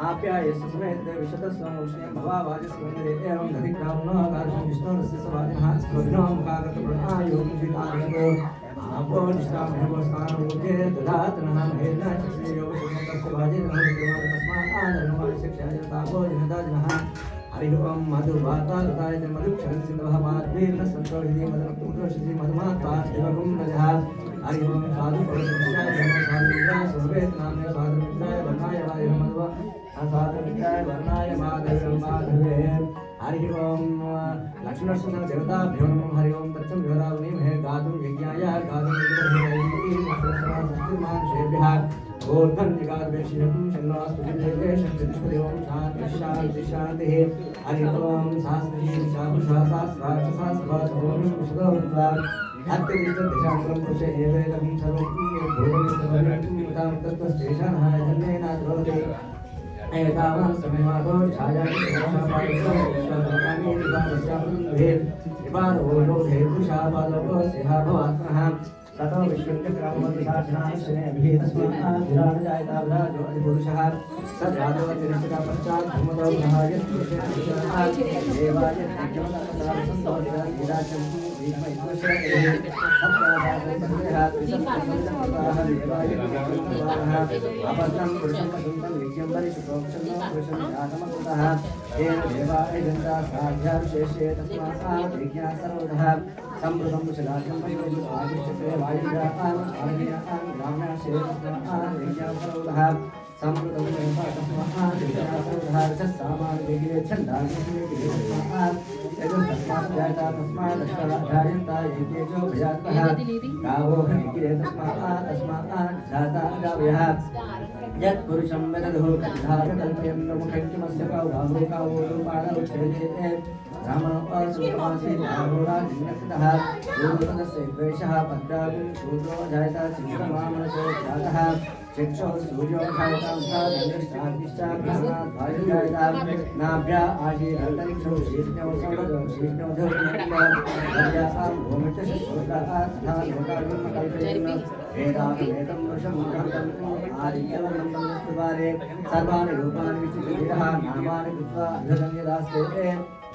ఆప్యాయ విశదస్వామి భవావాజస్వామి నదిగ్రామో ఆకాశం విష్ణు విష్ణు ముఖాగత हरि ओम मधुवातालताय मधुक्षरं सिंधवः माद्वेन संतोषिति मधुपुरोषिति मधुमात्वा शिवगुं नजः हरि ओम साधु पुरुषाय नमः साधु मित्राय सर्वेत नामे साधु मित्राय वर्णाय वायुमद्व साधु मित्राय वर्णाय माधवे हरि ओम लक्ष्मण देवताभ्यो नमः हरि ओम तत्सम विवरावणि महे गातुं यज्ञाय गातुं विवरावणि गोर्धन निगादवेशिनं शन्नास्तुतिदेवे शक्तिष्पदे ओम शांति शांति शांति हरि ओम शास्त्री शापुषा शास्त्राक्षसा सभासभोम सुगोत्वा अत्यविष्ट दिशांगं पुरुषे एवेदं सर्वं भूतमित्रं तां तत्त्वस्तेषाः जन्मेन भवति एतावान् समयमागो छायामि ततो विश्वचक्रामदिशासनाश्रये तस्मात् विराजजायता विराजो अधिपुरुषः स जातो तिरस्कृता पश्चात् धूमतो ग्रहाय देवाय ज्ञमतसंतोषिराजं भीष्मैश्वर्ये अपस्तं पुरुषं वसुन्तं विद्यं परिशुभोक्षं पुरुषं जातमकृतः तेन देवाय जनता साध्याविशेष्ये तस्मात् विज्ञा सर्वतः संप्रदं कुशलाख्यं पश्यति स्वादिष्टक्रिय वायुव्यापां आनयां ग्राम्याशेषस्मात् विज्ञापरोधः संप्रदं तस्मात् विज्ञापरोधः रससामान् विगिरे छन्दास्मात् यजस्तस्मात् जायता तस्मात् दशराजायन्ता एकेजो भयात्तः गावो विगिरे तस्मात् जाता गावयः यत्पुरुषं वदधो कल्पयन् मुखं किमस्य कावो कावो रूपाणमुच्यते रामोपासुमासी रामोराजिन्यकृतः पूर्वतस्य द्वेषः पद्रागुं शूद्रो जायता चित्रमामनसो जातः चक्षो सूर्यो जायता जायता नाभ्या आशीरन्तरिक्षो शीर्ष्ण्यो सौरजो शीर्ष्ण्यो धर्म्यां भूमिष्ठशोकाः तथा लोकागुं कल्पयन् वेदावेदं वृषं मुखं आदित्यवनं स्तुवारे सर्वाणि रूपाणि विचित्रः नामानि कृत्वा अधगम्यदास्ते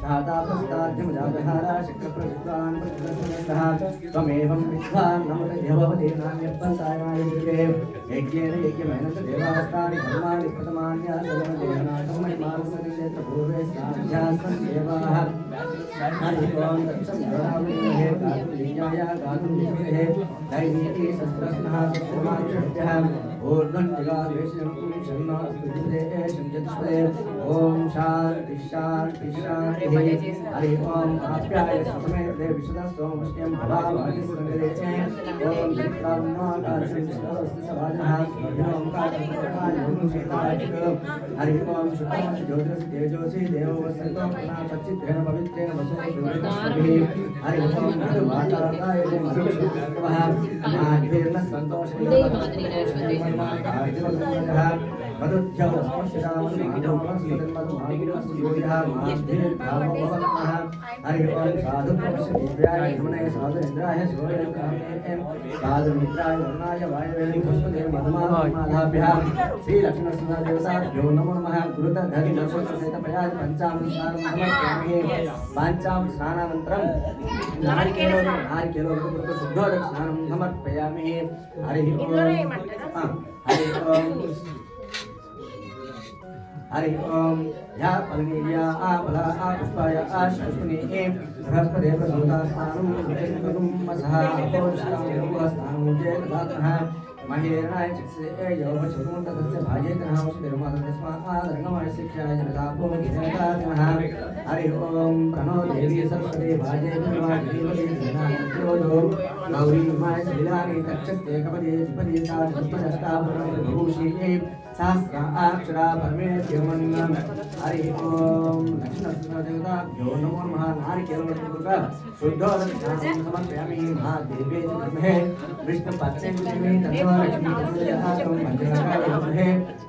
धातापस्ताद्यमुदाधारा शक्रप्रविद्वान् प्रतिदर्शनः त्वमेवं विद्वान् नमतभवति नान्यपन्तायनाय विद्वे यज्ञेन यज्ञमेन च देवास्तानि धर्माणि प्रथमान्यासलमदेहनाथमणिमानसनिलेत्र पूर्वे साध्यासन् देवाः हरि ओं तत्संयोगामहे गातुं यज्ञाय गातुं विद्महे दैवीति शस्त्रस्नः शस्त्रमाक्षभ्यः ऊर्ध्वं दिगावेशं शन्नो स्तुतिपदे शञ्चतिष्पदे ॐ शान्ति शान्ति शान्ति हरि ओम आप्याय समेते विशुद्धस्वमुष्यं भवावादिसंगरे ओम विक्रामनाकारसंस्कृतसभाजनः ओम कारणकायोनुषेतायक हरि ओम शुद्धं ज्योतिष तेजोसि देववसन्तो पुनापच्चित्रेण पवित्रेण वसुदेवः हरि ओम वातावरणाय मधुशुद्धवः आद्येन संतोषः मधुध्यौ स्पर्शदामन् माधवस्मृतं मधुमागिरस्योयः माध्येर्भावभवनः हरि ओम साधु प्रवश्यदेव्याय यमुने साधुरेन्द्राय सूर्यकामे साधुमित्राय वर्णाय वायवे पुष्पदे मधुमालाभ्यः श्रीलक्ष्मीनरसिंहदेवताभ्यो नमो नमः गुरुतधरि नरसिंहसहितपयाय पञ्चामृतस्नानं समर्पयामि पञ्चामृतस्नानानन्तरं नारिकेलो शुद्धोदकस्नानं समर्पयामि हरि ओम या पलनीया आपला पुष्पाय पुष्पनी बृहस्पति प्रसूता स्थानं विचक्रं मसः अपोषितं स्थानं जेतदातः महेरणाय चित्से योगचुरुं तस्य भाजेतनः उष्णिर्मादस्मात् रंगमय शिक्षाय जनतापो विजयदातनः हरि ओम प्रणो देवी सरस्वती भाजेतनवाजीवतीनायोजो गौरी माय लीलानि तक्षते कपदे विपदे साधुष्टाभूषी शास्त्र अक्षरा परमेश्वरमन्नं हरि ओम लक्ष्मीनरसिंहदेवताभ्यो नमो नमः नारिकेलवृत्तपुत्र शुद्धोदकस्नानं समर्पयामि महादेवे च ब्रह्मे विष्णुपत्नीमे तन्नो लक्ष्मी तन्नोयातं मञ्जनकाय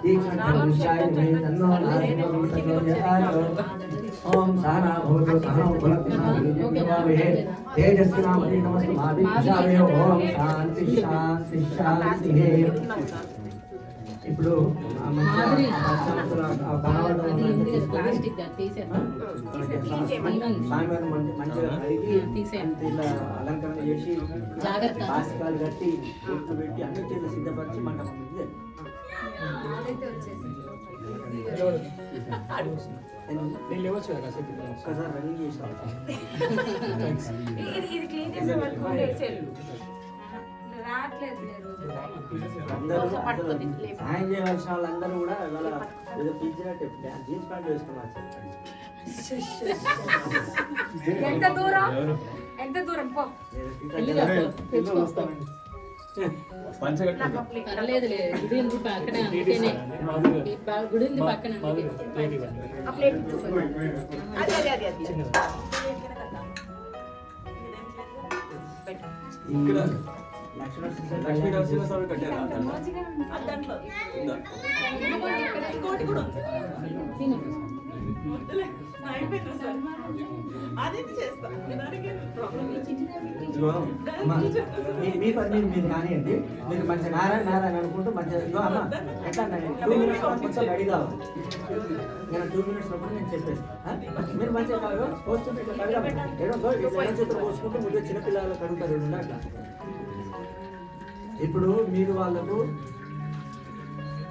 तीक्ष्णधनुष्याय मे तन्नो नारायणप्रचोदयात् ओम सहना भवतु सहनौ भुनक्तु सहवीर्यं तेजस्विनामति नमस्तु महाविद्यालय ओम शांति शांति शांति ఇప్పుడు ప్లాస్టిక్ తీసేద్దాం మంచిగా కడిగి ఇలా అలంకరణ చేసి జాగ్రత్త బాసికాలు కట్టి గుర్తు పెట్టి అన్ని చేసి సిద్ధపరిచి మండపం మీద నేను లేవచ్చు కదా కాసేపు ఒకసారి రన్నింగ్ చేసి ఇది క్లీన్ చేసే వరకు లేచారు రాత్రి అందరూ సాయం చేయవలసిన వాళ్ళందరూ కూడా ఇవాళ ఏదో పిలిచినట్టు జీన్స్ ప్యాంట్ వేసుకున్నారు. ఎంత దూరం పో. పర్లేదు లేదు, గుడి ఉంది పక్కనే, అందుకనే గుడి ఉంది పక్కన. ఇక్కడ లక్ష్మీ నరసింహస్వామి కట్టారా మీ పని మీరు కానివ్వండి. మీరు మంచిగా నారాయణ అనుకుంటూ మంచిగా అమ్మ ఎట్లా 2 minutes కొంచెం రెడీ కావాలి. నేను 2 minutes లోపల నేను చెప్పేస్తాను. మీరు మంచిగా పోస్తుంటే చేతులు పోసుకుంటూ ముందు చిన్నపిల్లలు కడుగుతారు అట్లా. ఇప్పుడు మీరు వాళ్ళకు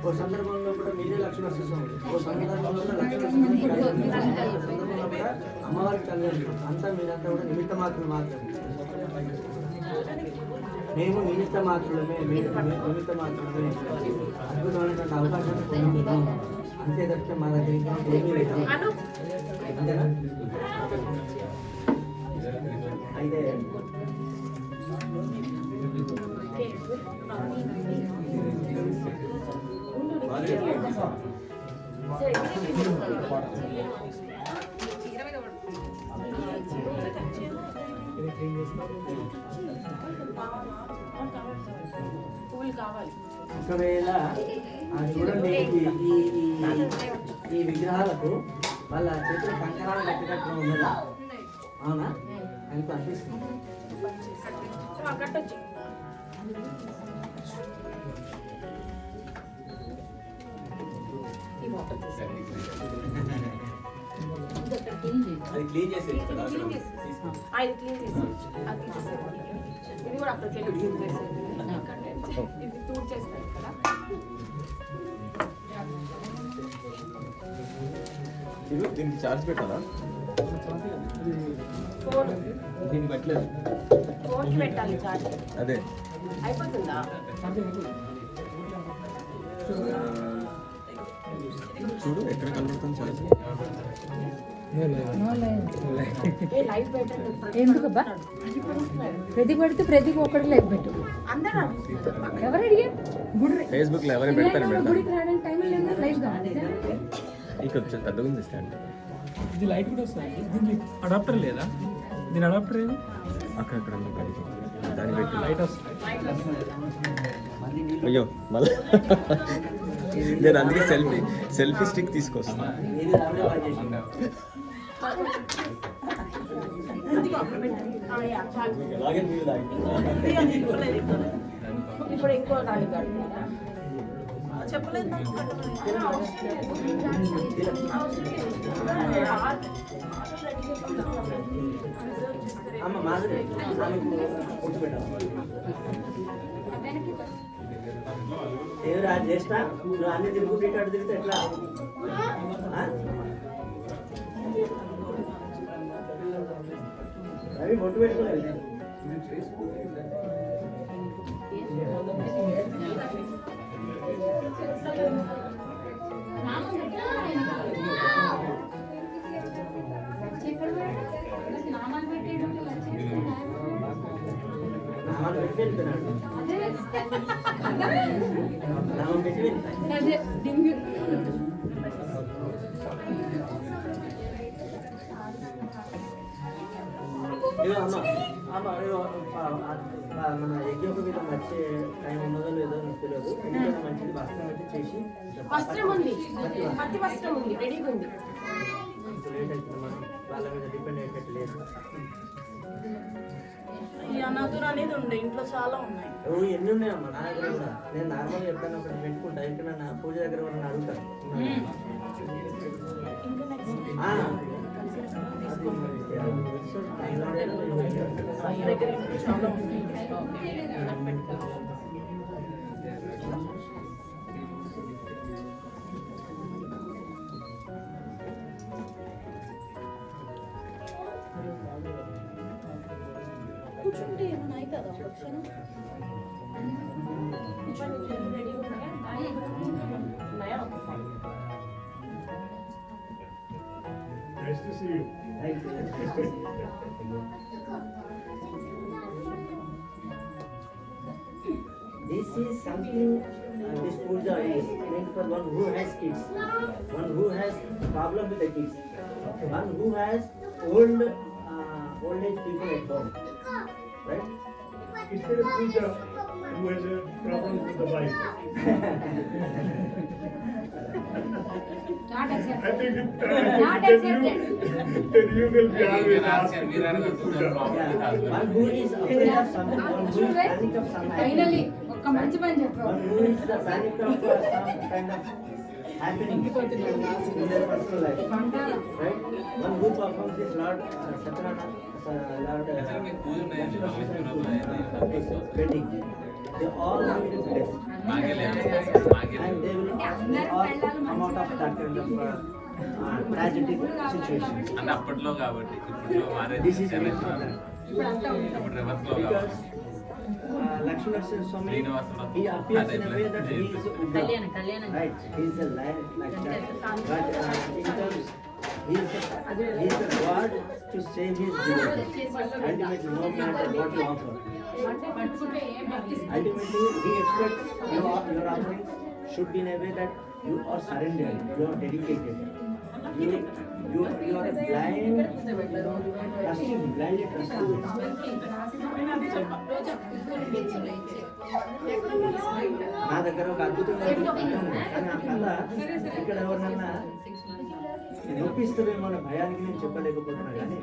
ఓ సందర్భంలో కూడా మీరే లక్ష్మీనరసింహస్వామి, ఓ సందర్భంలో కూడా సందర్భంలో కూడా అమ్మవారికి కళ్యాణం. అంతా మీరంతా కూడా నిమిత్త మాత్రం మాత్రమే. మేము నిమిత్త మాత్రమే, నిమిత్త మాత్రమే. అద్భుతమైనటువంటి అవకాశాన్ని పొందుతున్నాం. అంతే తప్పితే మా దగ్గర ఏమీ లేదు. అంతేనా? అయితే ఒకవేళ చూడండి ఈ విగ్రహాలకు వాళ్ళ చేతులు కంకరాలు కట్టినట్టు ఉన్నదా? అవునా? అని అనిపిస్తుంది. అది క్లీన్ చేసి ఇది కూడా అక్కడికి వెళ్ళి క్లీన్ చేసేది. ఇది టూర్ చేస్తారు కదా. దీనికి చార్జ్ పెట్టాలా? దీనికి పెట్టలేదు. ఫోన్కి పెట్టాలి చార్జ్. అదే అయిపోతుందా? చూడు ఎక్కడ కనబడుతుంది చార్జ్. ఎందుకబ్బా ప్రతి పడితే ప్రతి ఒక్కటి లైవ్ పెట్టు. ఎవరు అడిగారు? ఫేస్బుక్ లో ఎవరు పెడతారు మేడం? గుడికి రావడానికి టైం లేదు, లైవ్ కావాలి. ఇక్కడ పెద్దగా ఉంది స్టాండ్. ఇది లైట్ కూడా వస్తుంది. దీనికి అడాప్టర్ లేదా? దీని అడాప్టర్ ఏది? అక్కడ దాని పెట్టి లైట్ వస్తుంది. అయ్యో మళ్ళీ నేను అందుకే సెల్ఫీ స్టిక్ తీసుకొస్తాను. ఇప్పుడు ఇంకో నాలుగు అమ్మ మాదిరి పుట్టు పెట్టాలి. ఎవరు అది చేస్తా? నువ్వు అన్ని తిరుగుతూ అటు తిరిగితే ఎట్లా? అవి బొట్టు పెట్టుకోలేదు. నామాలు పెట్టి వెళ్తున్నాడు. నామం పెట్టి వెళ్తాను. మన యజ్ఞోప మీద వచ్చే టైం ఉన్నదో లేదో నాకు తెలియదు. ఎందుకంటే మంచిది వస్త్రం అయితే చేసి వస్త్రం ఉంది, పత్తి వస్త్రం ఉంది, రెడీగా ఉంది. లేట్ అవుతుంది. మనం వాళ్ళ మీద డిపెండ్ అయ్యేటట్టు లేదు. అనాథులు అనేది ఉండే ఇంట్లో చాలా ఉన్నాయి. ఎన్ని ఉన్నాయమ్మా నా దగ్గర కూడా. నేను నార్మల్గా ఎప్పుడైనా ఒకటి పెట్టుకుంటా. ఇక్కడ నా పూజ దగ్గర వాళ్ళని అడుగుతాను. కూర్చుంటే ఏమైనా అవుతుందా? Nice to see you. Thank you. This is something, this puja is meant for one who has kids, one who has problem with the kids, one who has old age people at home, right? Is there a puja who has a problem with the wife? Not I accepted. think Not then you will be always asked to do puja. Yeah, one who is afraid of something, one who is panic of something. Finally ఒక్క మంచి పని చెప్పావు. One who is the panic of some kind of happening in their personal life, right? One who performs this Lord Satyanaratha, Lord wedding, they all will be blessed, and they will all come out of that kind of tragic situation. అంటే అప్పట్లో కాబట్టి ఇప్పట్లో This is మారేది meant for that. ఇప్పుడు reverse లో Because కాబట్టి Lakshmana Swami, Srinivasana. he appears in a way that he is కళ్యాణం right. He is a lion like that. But in terms, he is the God to save his devotees. Ultimately, no matter what you offer. Ultimately, he expects your offerings should be in a way that you are surrendered, you are dedicated. You are blind, trusting, blindly trusting. నా దగ్గర ఒక అద్భుతమైన కథ ఉంది. కానీ ఆ కథ ఇక్కడ ఎవరినన్నా నొప్పిస్తుందేమో అనే భయానికి నేను చెప్పలేకపోతున్నా కానీ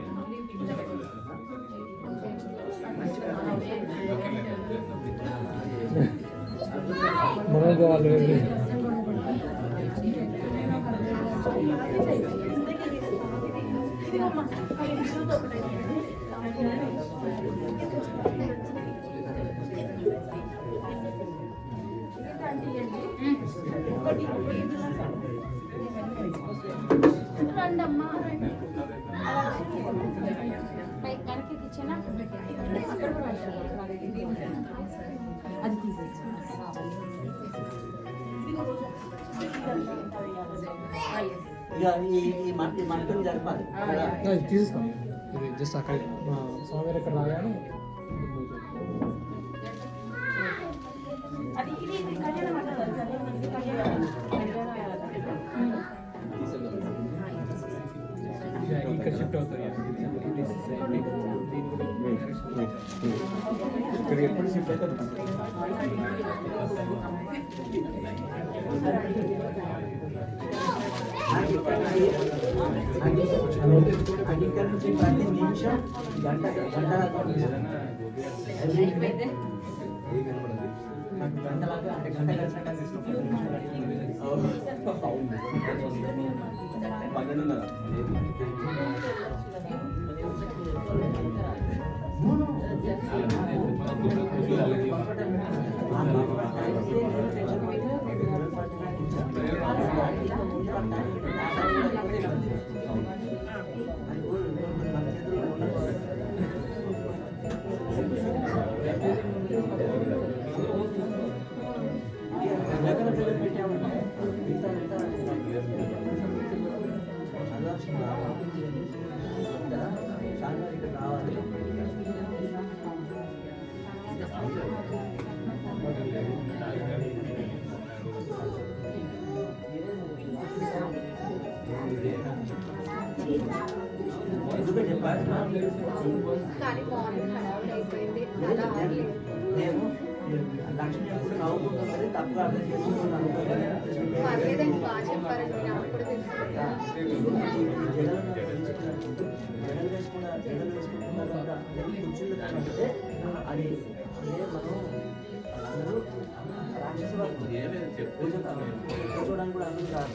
మంచి కథ. రండమ్మా వెనక్కి తెచ్చానా అక్కడ కూడా అది తీసేసి ఇక ఈ మంటలు జరపాలి తీసేస్తాం ఇది జస్ట్ అక్కడ స్వామివారి ఇక్కడ రాగానే ఇక్కడ షిఫ్ట్ అవుతుంది ఇక్కడ ఎప్పుడు షిఫ్ట్ అవుతుంది ఇక్కడ నుంచి ప్రతి నిమిషం గంట గంటలాగా అంటే గంట కానీ మార్నింగ్ హడావుడి అయిపోయింది అలా ఆడలేదు నేను లక్ష్మి ఎప్పుడు నవ్వుకుంటాం సరే తప్పుగా అర్థం చేసుకున్నాను పర్లేదండి బాగా చెప్పారండి నాకు కూడా తెలుసు జడలు వేసుకుంటున్నారు కూర్చుంటే అది అంటే మనం అందరూ రాక్షస కూర్చోడానికి కూడా అందరూ కాదు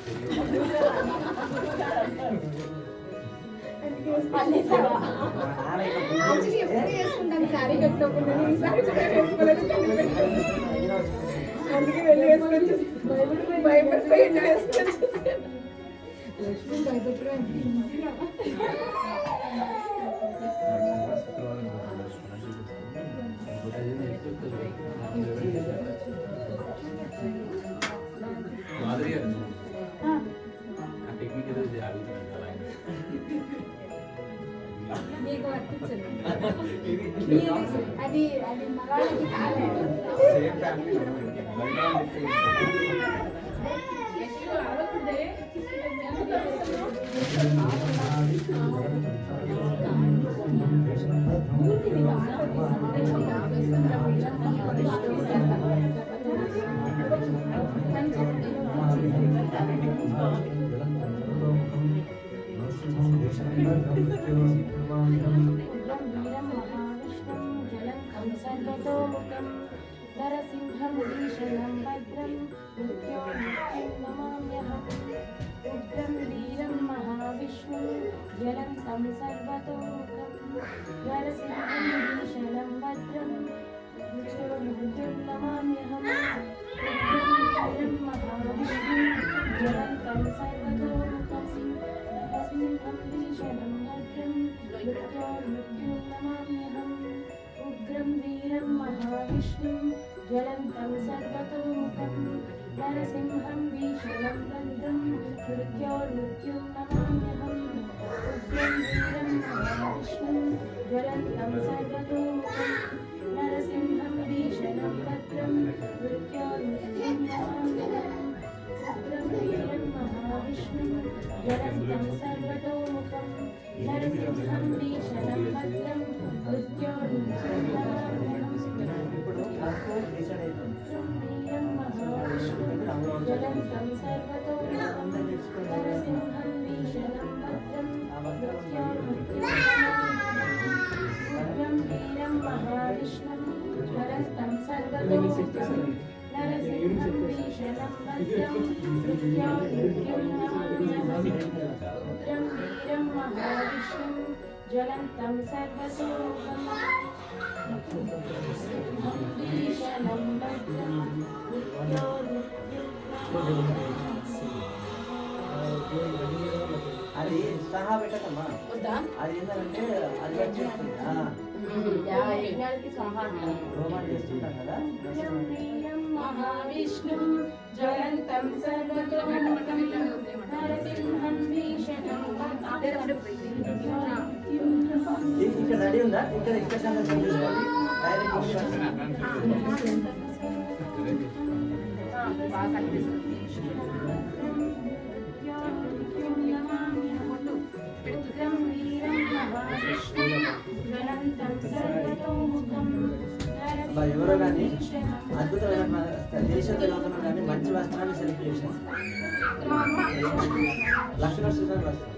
యాక్చువల్లీ ఎప్పుడు వేసుకుంటాను శారీ కట్టుకోకుండా ఈసారి కూడా వేసుకోలేదు అందుకే వెళ్ళి వేసుకొని భయపడిపోయి వేసుకొని లక్ష్మి భయపెట్టడం ఎంత ఈజీగా ఈ అది అది మగాళ్ళకి కాలేదు. నరసింహం భీషణం భద్రం మృత్యోర్ముఖ్యం నమామ్యహం ఉగ్రం వీరం మహావిష్ణుం జ్వలంతం సర్వతోముఖం నరసింహం భీషణం భద్రం మృత్యోర్ముఖ్యం నమామ్యహం ఉగ్రం వీరం మహావిష్ణుం జ్వలంతం సర్వతోముఖం నరసింహం భీషణం భద్రం మృత్యోర్ముఖ్యం నమామ్యహం ఉగ్రం వీరం మహావిష్ణుం జ్వలంతం సర్వతోముఖం నరసింహం భీషణం భద్రం మృత్యోర్మృత్యుం నమామ్యహం ఉగ్రం వీరం మహావిష్ణుం జ్వలంతం సర్వతోముఖం నరసింహం భీషణం భద్రం మృత్యోర్మృత్యుం నమామ్యహం ఉగ్రం వీరం మహావిష్ణుం జ్వలంతం సర్వతోముఖం నరసింహం భీషణం భద్రం మృత్యోర్మృత్యుం నమామ్యహం వీరం మహావిష్ణుం జ్వలంతం సర్వతోముఖం నరసింహం భీషణం భద్రం మృత్యోర్మృత్యుం ఉగ్రం వీరం మహావిష్ణుం జ్వలంతం సర్వతోముఖం నరసింహం భీషణం భద్రం మృత్యోర్మృత్యుం నమామ్యహం ఉగ్రం వీరం మహావిష్ణుం జ్వలంతం సర్వతోముఖం భీషణం భద్రం అది సహా పెట్టకమ్మా, అది ఏంటంటే అది వచ్చేస్తుంది రోమాలు చేస్తుంటాం కదా. మహావిష్ణుం జ్వలంతం సర్వతోముఖం నరసింహం భీషణం ఇక్కడ రెడీ ఉందా? ఇక్కడ ఇక్కడ చూసుకోవాలి ఎవరో కానీ అద్భుతమైన దేశం తెలియకుండా కానీ మంచి వస్త్రాన్ని సెలెక్ట్ చేశాను. లక్ష్మణ సుందర్ వస్త్రం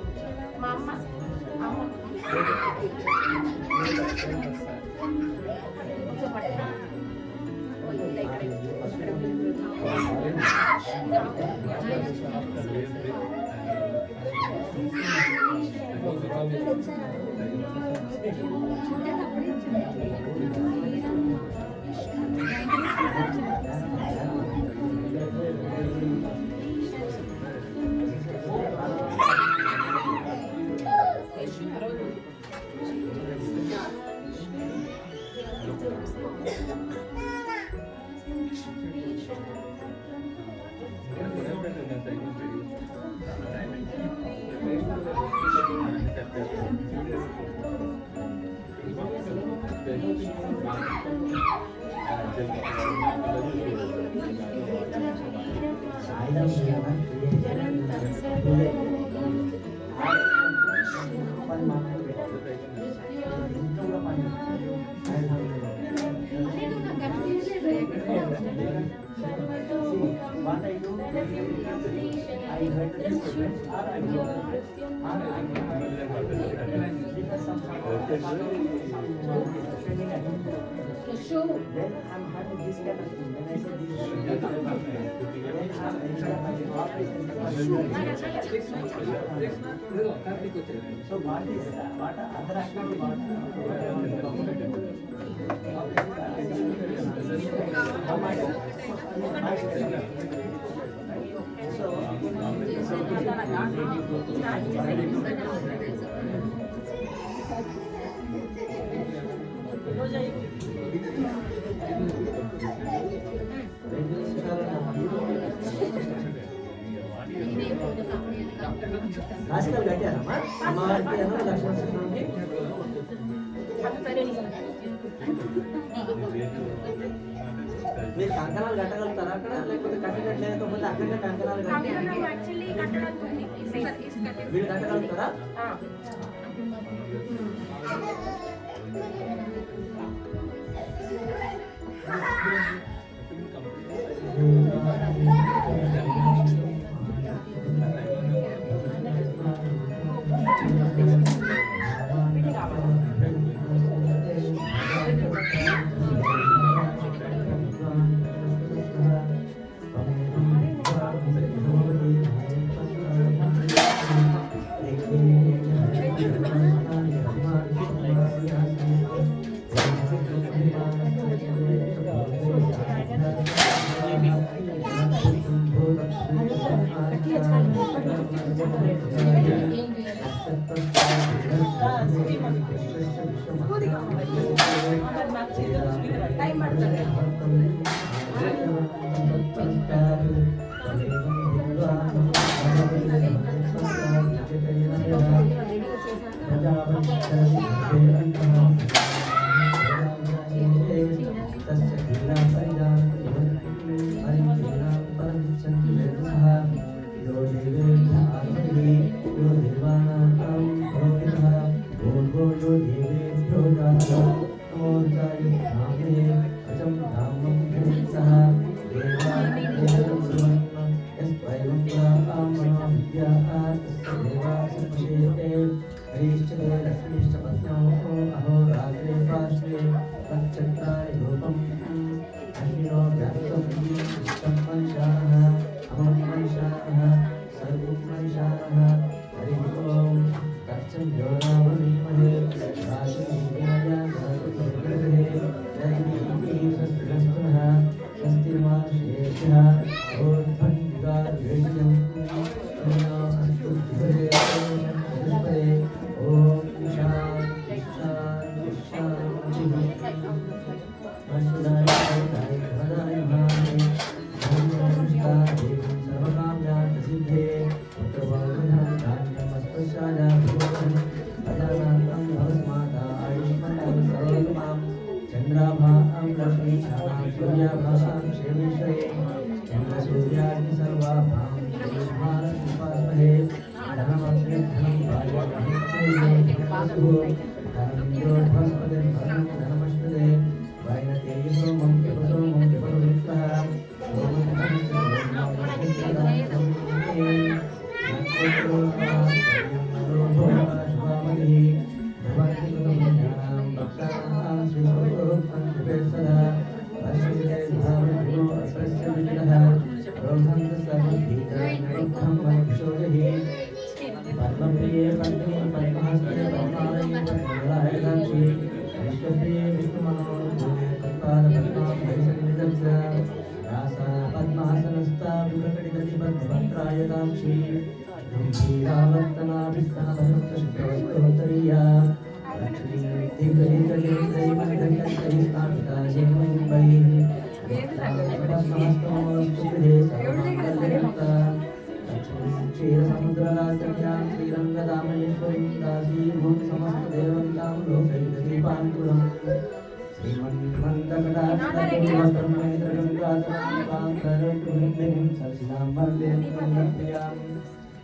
So what is what other activity ఆస్కర్ కట్టారమ్మా అమ్మవారికి లక్ష్మణ మీరు కంకణాలు కట్టగలుగుతారా అక్కడ, లేకపోతే కట్టడం లేకపోతే అక్కడనే కంకణాలు కట్టి యాక్చువల్లీ కట్టడానికి ఉంది. మీరు కట్టగలుగుతారా?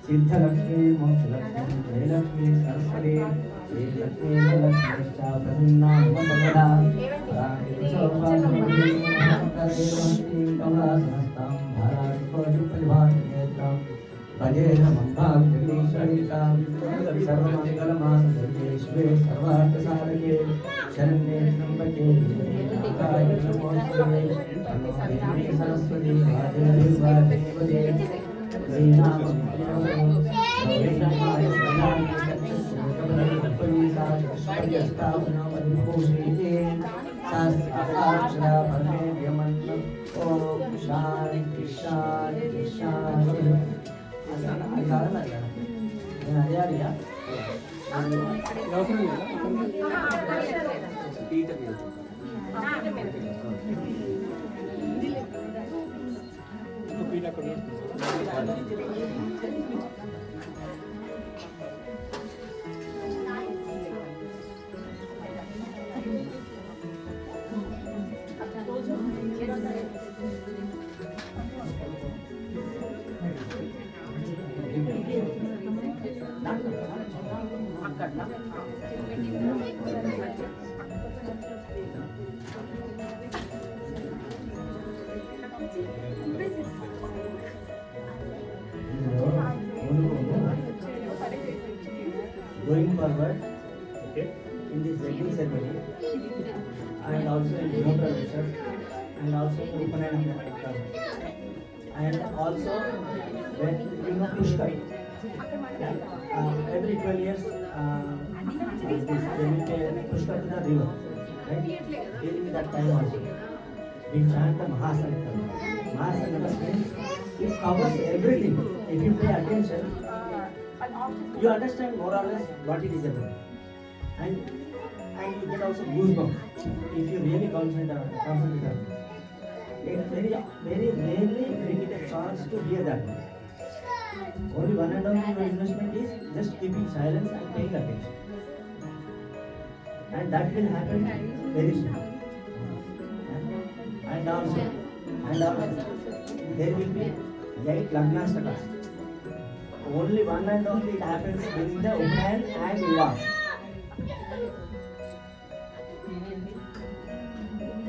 सिद्धलक्ष्मी मोक्षलक्ष्मी जयलक्ष्मी सरस्वती श्रीलक्ष्मी लक्ष्मीश्चा प्रसन्ना ममदा कमलासनस्तां भाराट्परिभाषनेत्रां भजेन मम्भां जगदीश्वरीतां सर्वमङ्गलमाङ्गल्ये सर्वार्थसाधके शरण्ये त्र्यम्बके Saraswati वादेवदे and also in Yoga Research, and also Upanayana. And also when you know Pushkar, every 12 years they will take Pushkar to the river, right? During that time also, we chant the Mahasankar. Mahasankar means it covers everything. If you pay attention, you understand more or less what it is about, and you get also goosebumps if you really concentrate on it. Very rarely we get a chance to hear that. Only 1.5 year investment is just keeping silence and paying attention, and that will happen very soon. And also there will be 8 Lagnastakas. Only one and only it happens during the Upanayana and Vivah.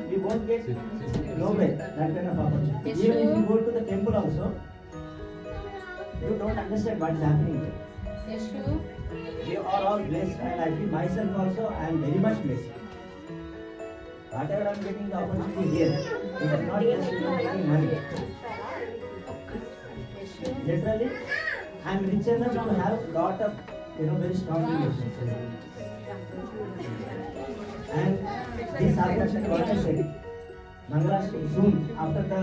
We won't get nowhere that kind of opportunity. Even if you go to the temple also, you don't understand what is happening there. We are all blessed, and I feel myself also I am very much blessed. Whatever I am getting the opportunity here, it is not just taking money. Literally, I am rich enough to have lot of very strong relationships. And this happens what I said. Mangalashri soon after the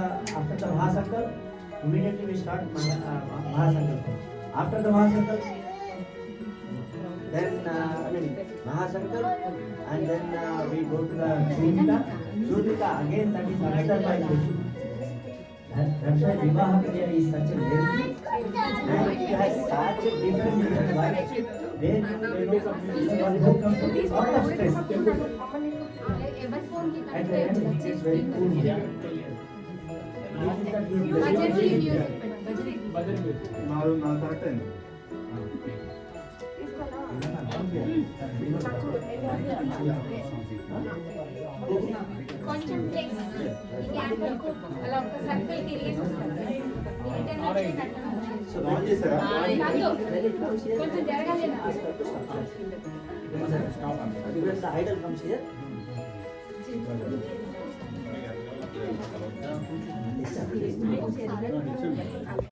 Mahasankar, immediately we start Mahasankar. After the Mahasankar, then Mahasankar, and then we go to the Judika. Judika again, that is another milestone. That's why Vivaha Kriya is such a lengthy, and it has such a different vibe. Where you know comes to lot of stress. At the end, it is very cool. కొంచెం place అలా ఒక circle తిరిగేసి వస్తారు. So now this కొంచెం జరగాలి. when the idol comes here,